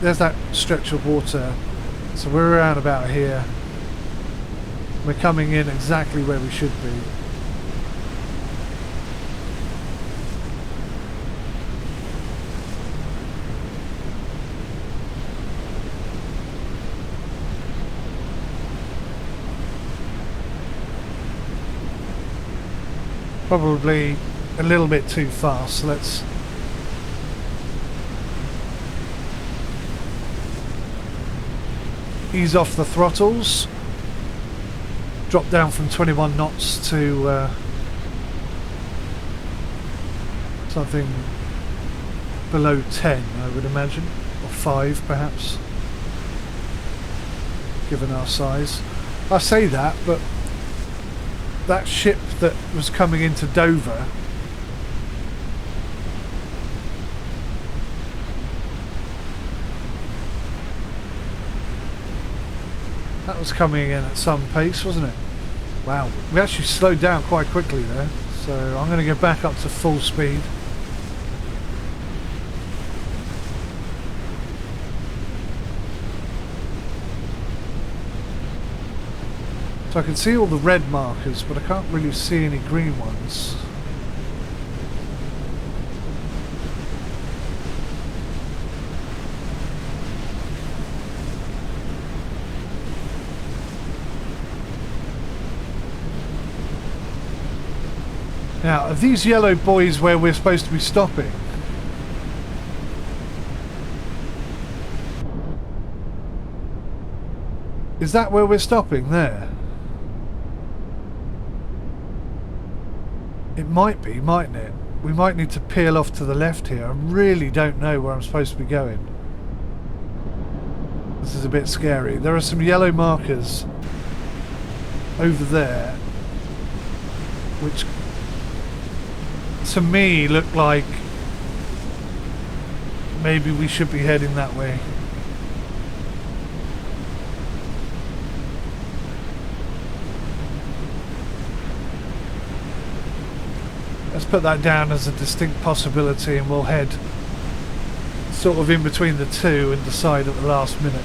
A: there's that stretch of water. So we're around about here. We're coming in exactly where we should be. Probably a little bit too fast, so let's ease off the throttles, drop down from 21 knots to something below 10, I would imagine, or 5 perhaps, given our size. I say that, but that ship that was coming into Dover, that was coming in at some pace, wasn't it? Wow, we actually slowed down quite quickly there, so I'm going to go back up to full speed. So I can see all the red markers, but I can't really see any green ones. Now, are these yellow buoys where we're supposed to be stopping? Is that where we're stopping there? It might be, mightn't it? We might need to peel off to the left here. I really don't know where I'm supposed to be going. This is a bit scary. There are some yellow markers over there, which to me look like maybe we should be heading that way. Let's put that down as a distinct possibility, and we'll head sort of in between the two and decide at the last minute.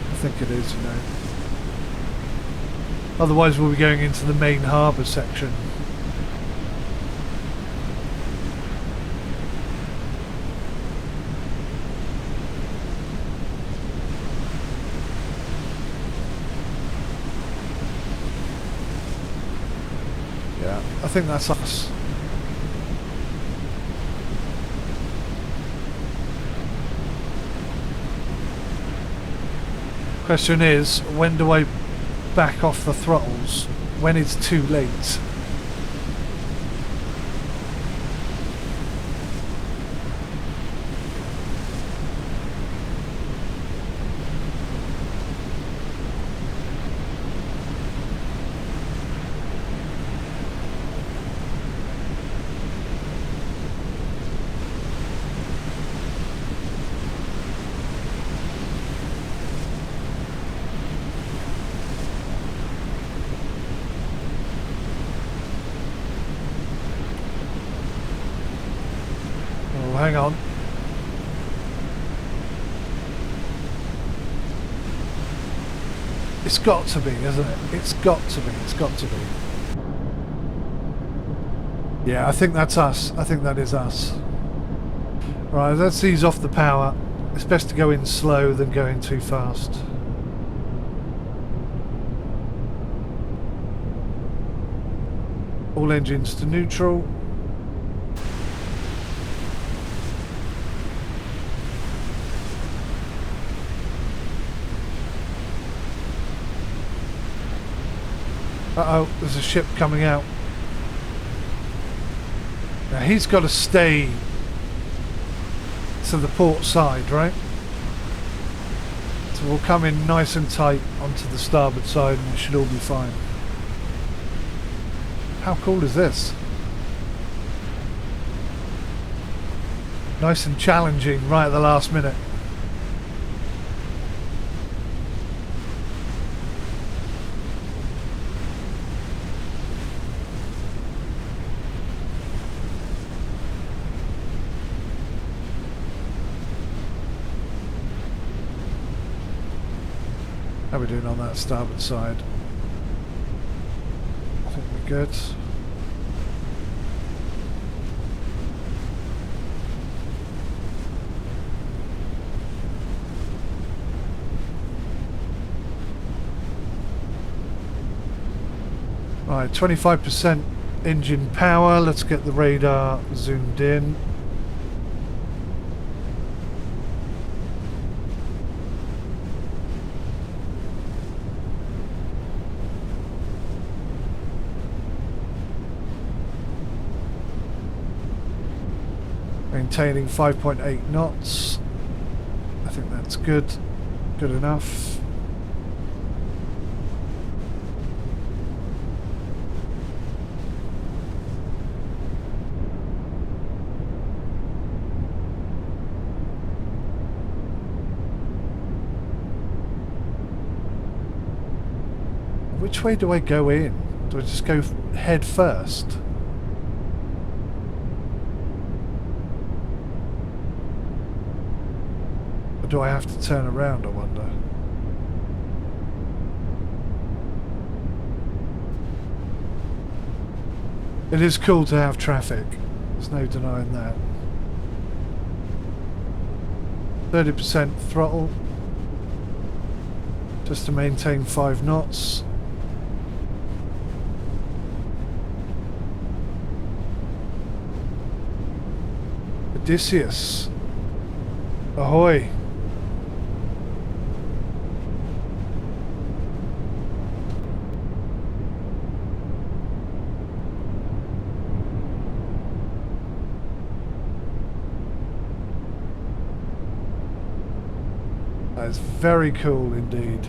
A: I think it is, you know. Otherwise we'll be going into the main harbour section. Yeah, I think that's us. Question is, when do I back off the throttles? When it's too late? Hang on. It's got to be, isn't it? It's got to be. It's got to be. Yeah, I think that's us. I think that is us. Right, let's ease off the power. It's best to go in slow than go in too fast. All engines to neutral. Uh-oh, there's a ship coming out. Now he's got to stay to the port side, right? So we'll come in nice and tight onto the starboard side and it should all be fine. How cool is this? Nice and challenging right at the last minute. we doing on that starboard side? I think we're good. Right, 25% engine power. Let's get the radar zoomed in. Maintaining 5.8 knots. I think that's good. Good enough. Which way do I go in? Do I just go head first? Or do I have to turn around, I wonder? It is cool to have traffic. There's no denying that. 30% throttle. Just to maintain 5 knots. Odysseus. Ahoy. That is very cool indeed.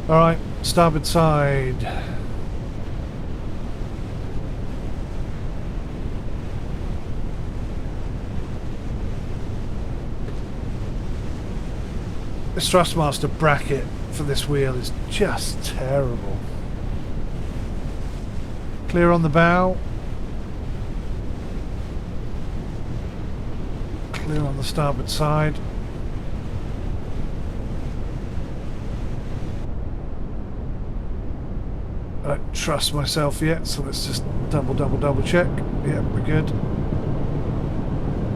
A: All right, starboard side. This thrustmaster bracket for this wheel is just terrible. Clear on the bow. Clear on the starboard side. I don't trust myself yet, so let's just double check. Yeah, we're good.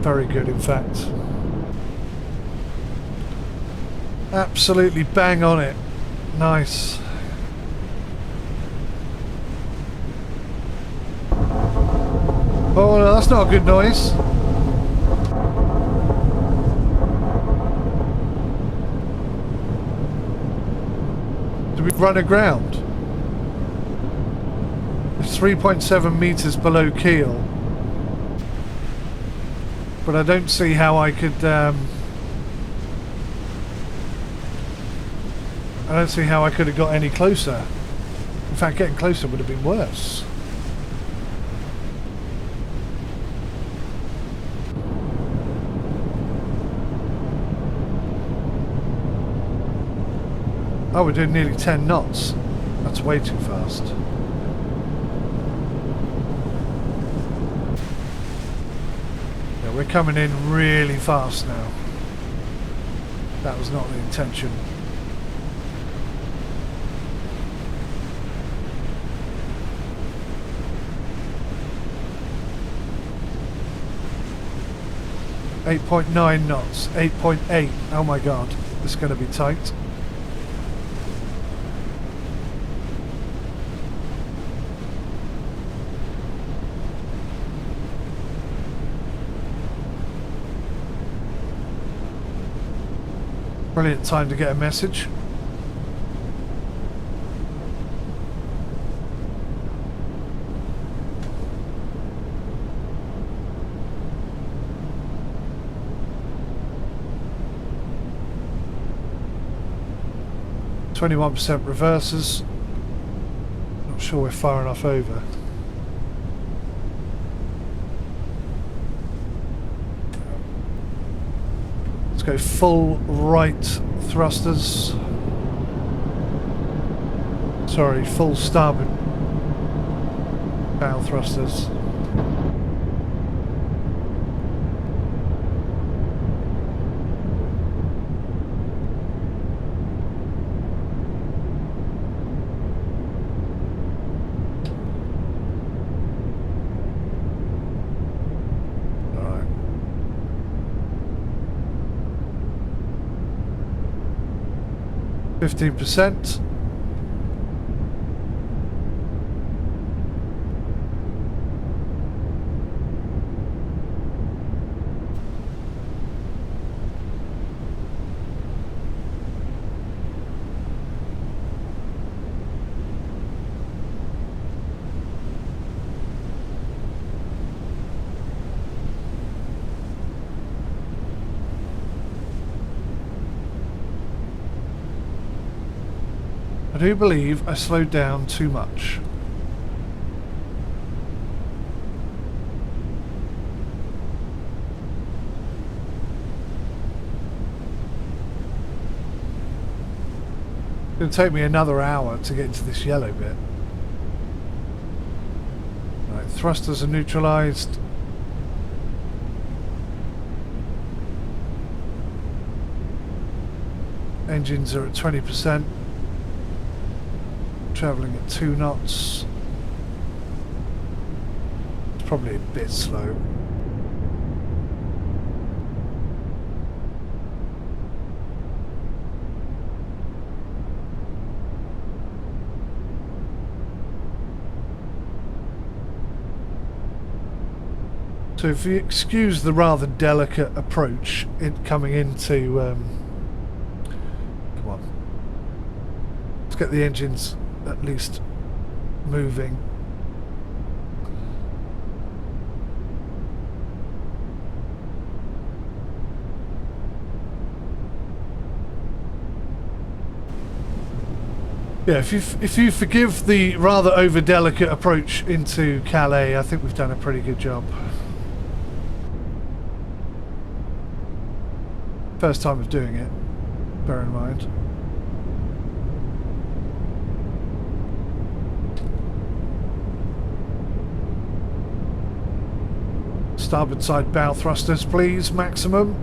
A: Very good, in fact. Absolutely bang on it. Nice. Oh no, that's not a good noise. Did we run aground? It's 3.7 meters below keel, but I don't see how I could I don't see how I could have got any closer. In fact, getting closer would have been worse. Oh, we're doing nearly 10 knots. That's way too fast. Yeah, we're coming in really fast now. That was not the intention. .9 knots, 8.8. Oh my god, this is going to be tight. Brilliant time to get a message. 21% reversers. Not sure we're far enough over. Let's go full right thrusters. Sorry, full starboard bow thrusters. All right. 15%. I do believe I slowed down too much. It's going to take me another hour to get into this yellow bit. Right, thrusters are neutralised. Engines are at 20%. Travelling at 2 knots. It's probably a bit slow. So if you excuse the rather delicate approach in coming into come on, let's get the engines at least moving. Yeah, if you forgive the rather over delicate approach into Calais, I think we've done a pretty good job. First time of doing it, bear in mind. Starboard side bow thrusters, please, maximum.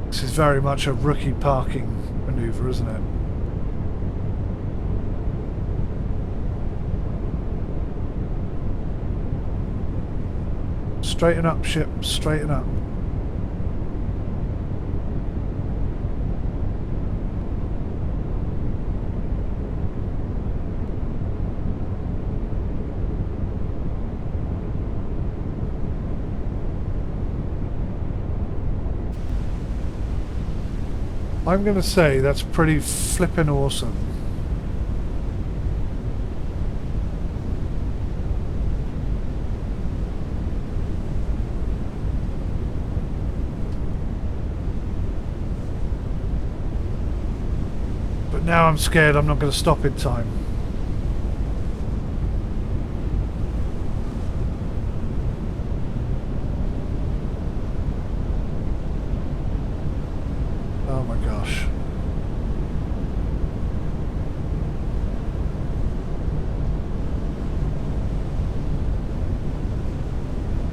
A: This is very much a rookie parking manoeuvre, isn't it? Straighten up, ship, straighten up. I'm going to say that's pretty flippin' awesome. But now I'm scared I'm not going to stop in time. Oh my gosh.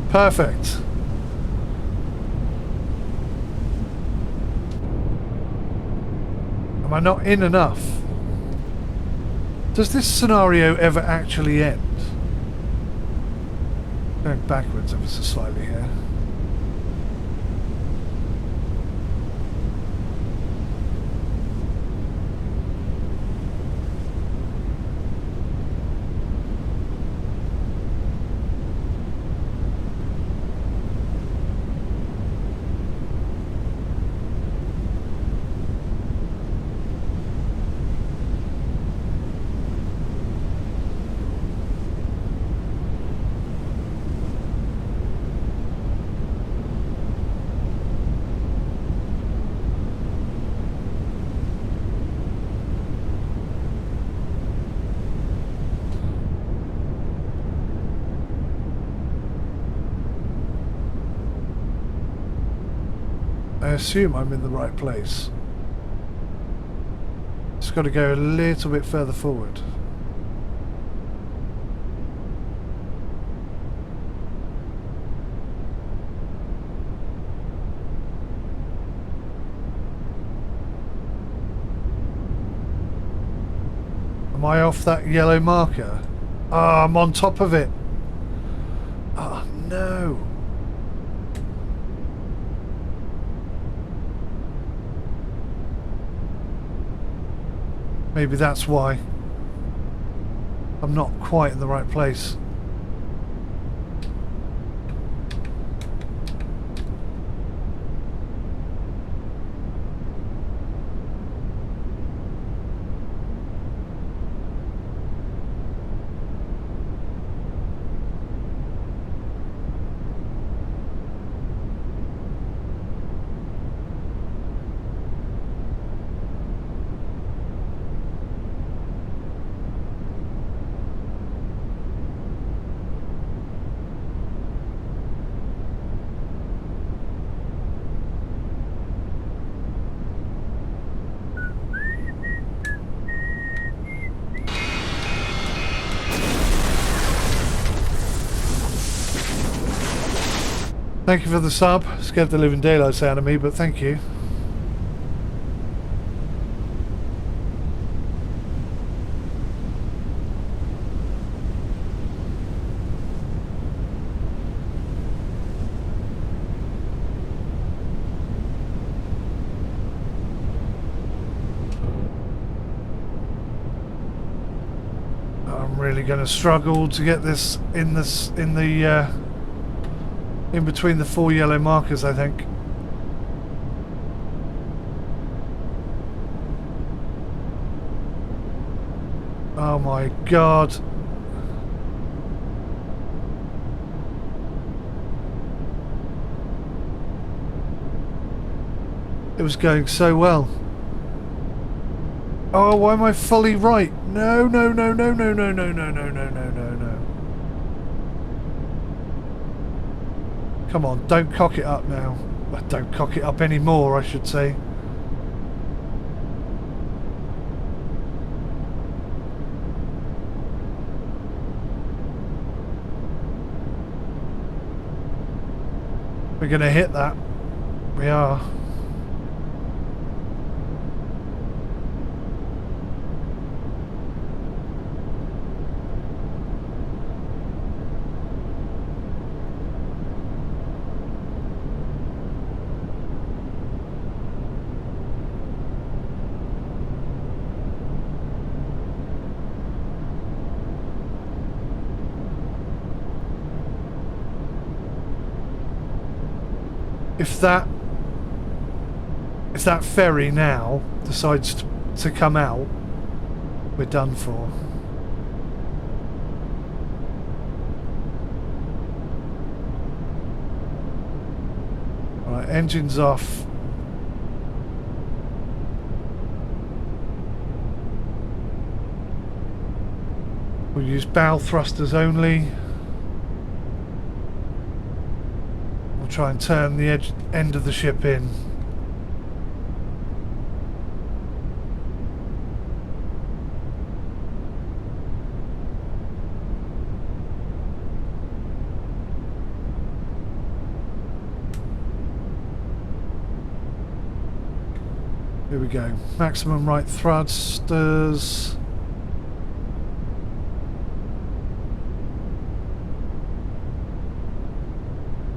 A: Perfect. Am I not in enough? Does this scenario ever actually end? Going backwards ever so slightly here. I assume I'm in the right place. Just got to go a little bit further forward. Am I off that yellow marker? Ah, I'm on top of it. Oh no. Maybe that's why I'm not quite in the right place. Thank you for the sub. Scared the living daylights out of me, but thank you. I'm really going to struggle to get this in between the 4 yellow markers, I think. Oh my god. It was going so well. Oh, why am I fully right? No, no, no, no, no, no, no, no, no, no, no, no, no. Come on, don't cock it up now. Well, don't cock it up anymore, I should say. We're going to hit that. We are. If that ferry now decides to come out, we're done for. Right, engines off. We'll use bow thrusters only. We'll try and turn the end of the ship in. Here we go. Maximum right thrusters.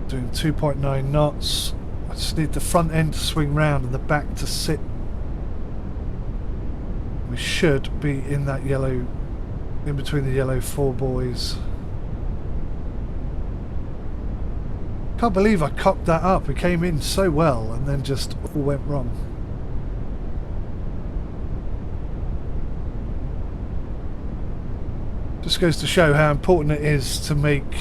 A: Doing 2.9 knots. I just need the front end to swing round and the back to sit. We should be in that yellow, in between the yellow 4 buoys. Can't believe I cocked that up. We came in so well and then just all went wrong. Just goes to show how important it is to make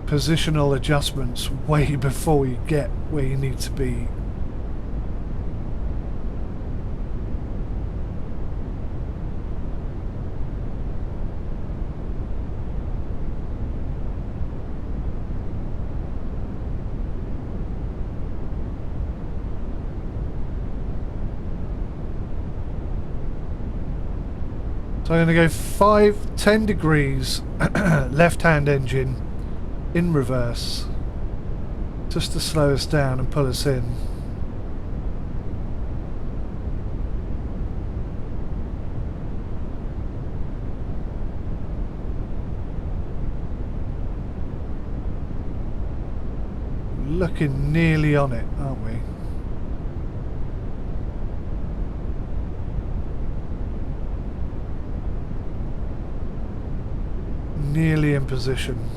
A: positional adjustments way before you get where you need to be. So I'm going to go 10 degrees left-hand engine in reverse, just to slow us down and pull us in. Looking nearly on it, aren't we? Nearly in position.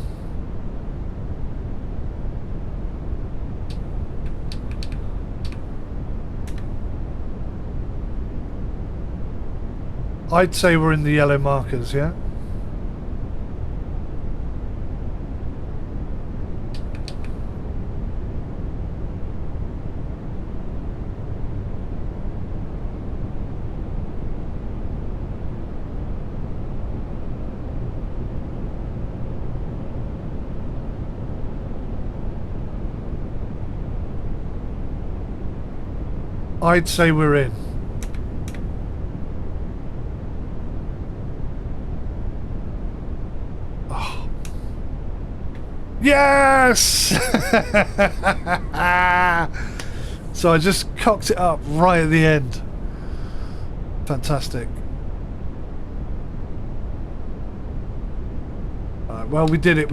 A: I'd say we're in the yellow markers, yeah? I'd say we're in. Oh. Yes! So I just cocked it up right at the end. Fantastic. Alright, well, we did it.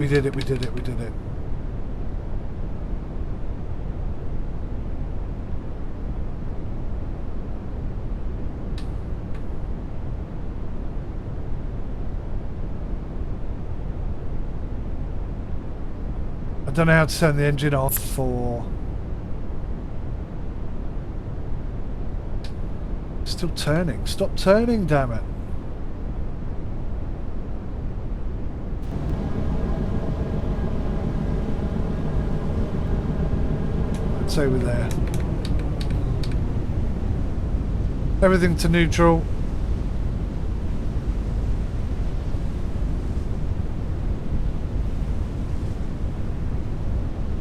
A: I don't know how to turn the engine off for... Still turning. Stop turning, damn it. It's over there. Everything to neutral.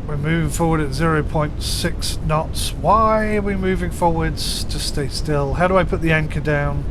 A: We're moving forward at 0.6 knots. Why are we moving forwards? Just stay still. How do I put the anchor down?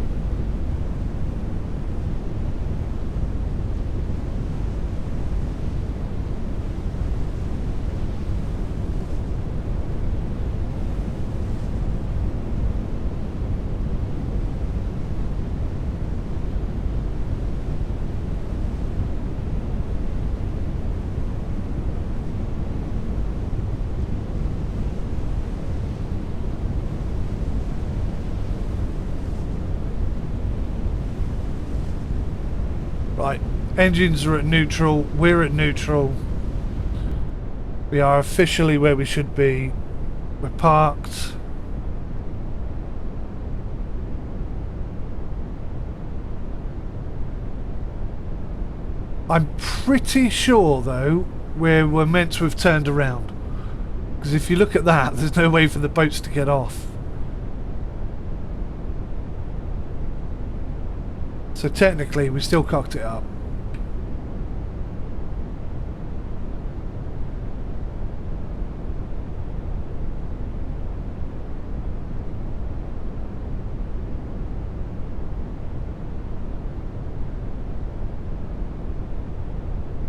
A: Right, engines are at neutral, we're at neutral. We are officially where we should be. We're parked. I'm pretty sure though we're meant to have turned around, because if you look at that, there's no way for the boats to get off. So technically we still cocked it up.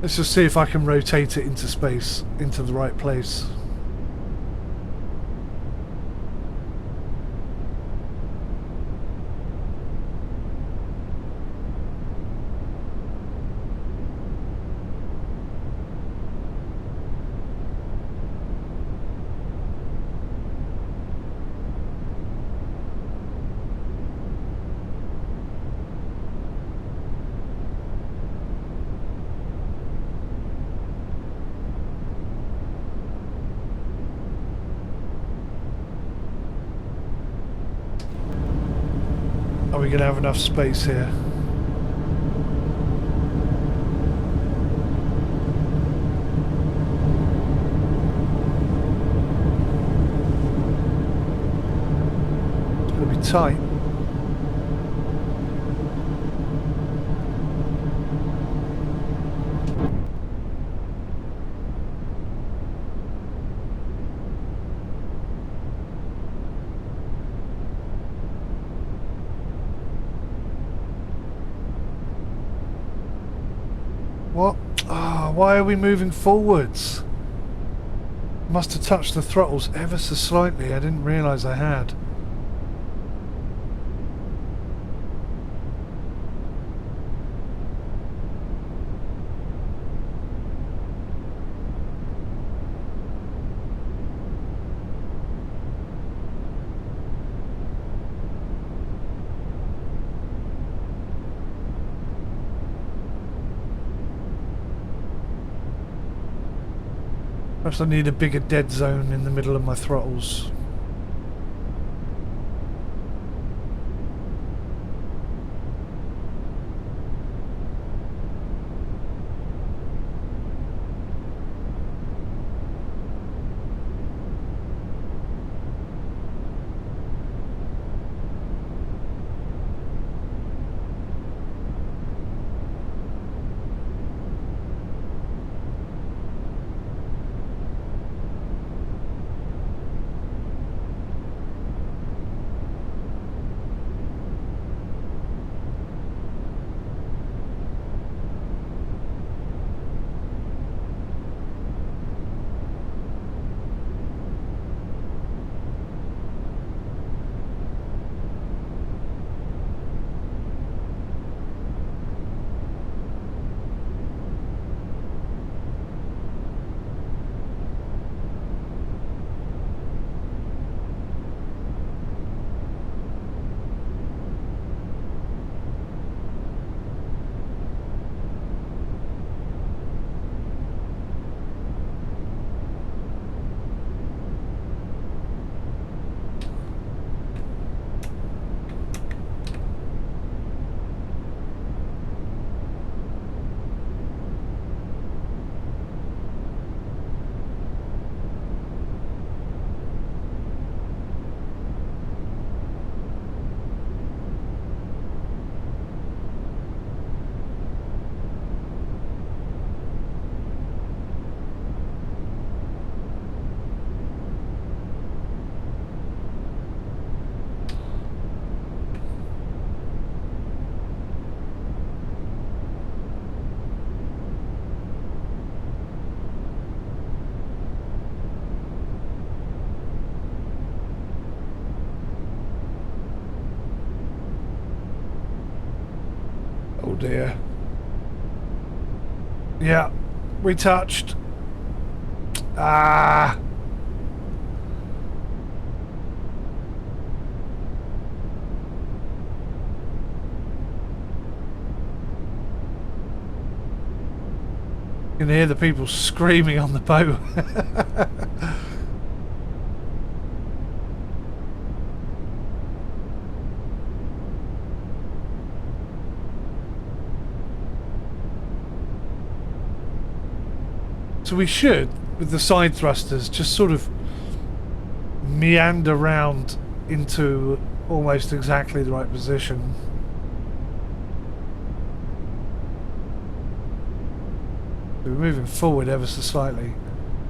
A: Let's just see if I can rotate it into space, into the right place. Are we going to have enough space here? It's going to be tight. Why are we moving forwards? Must have touched the throttles ever so slightly. I didn't realise I had. Perhaps I need a bigger dead zone in the middle of my throttles. Oh dear. Yeah, we touched. Ah. You can hear the people screaming on the boat. So we should, with the side thrusters, just sort of meander round into almost exactly the right position. We're moving forward ever so slightly.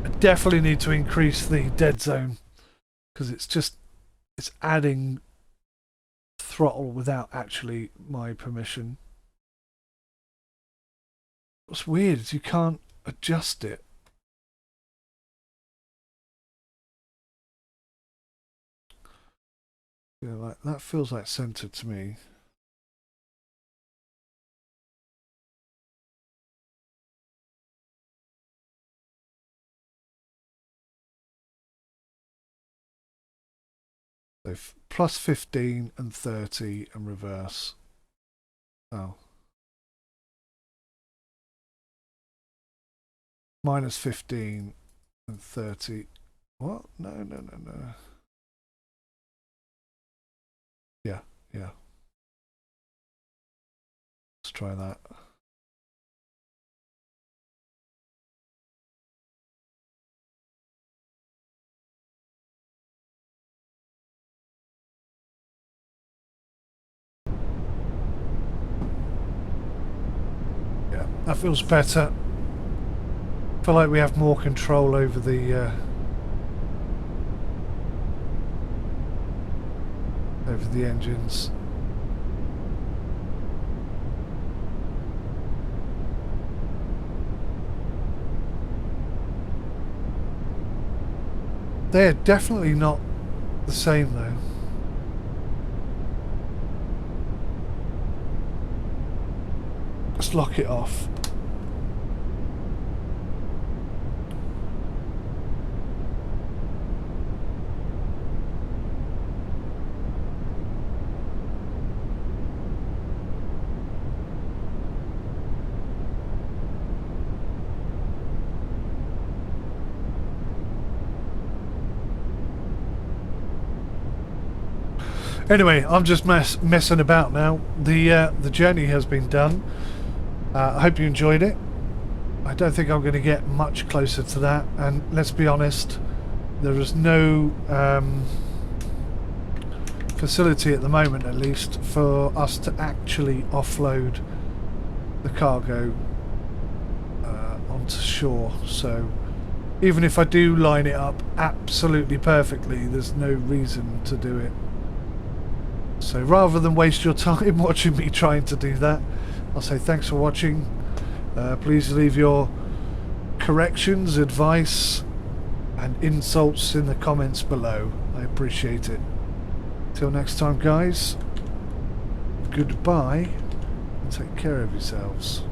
A: I definitely need to increase the dead zone because it's adding throttle without actually my permission. What's weird is you can't adjust it. Yeah, like that feels like centered to me. So plus 15 and 30 and reverse. Oh. Minus 15 and 30. What? No, no, no, no. Yeah, yeah. Let's try that. Yeah, that feels better. I feel like we have more control over the engines. They're definitely not the same though. Let's lock it off. Anyway, I'm just messing about now. The journey has been done. I hope you enjoyed it. I don't think I'm going to get much closer to that, and let's be honest, there is no facility at the moment, at least, for us to actually offload the cargo onto shore. So even if I do line it up absolutely perfectly, there's no reason to do it. So rather than waste your time watching me trying to do that, I'll say thanks for watching. Please leave your corrections, advice and insults in the comments below. I appreciate it. Till next time guys, goodbye and take care of yourselves.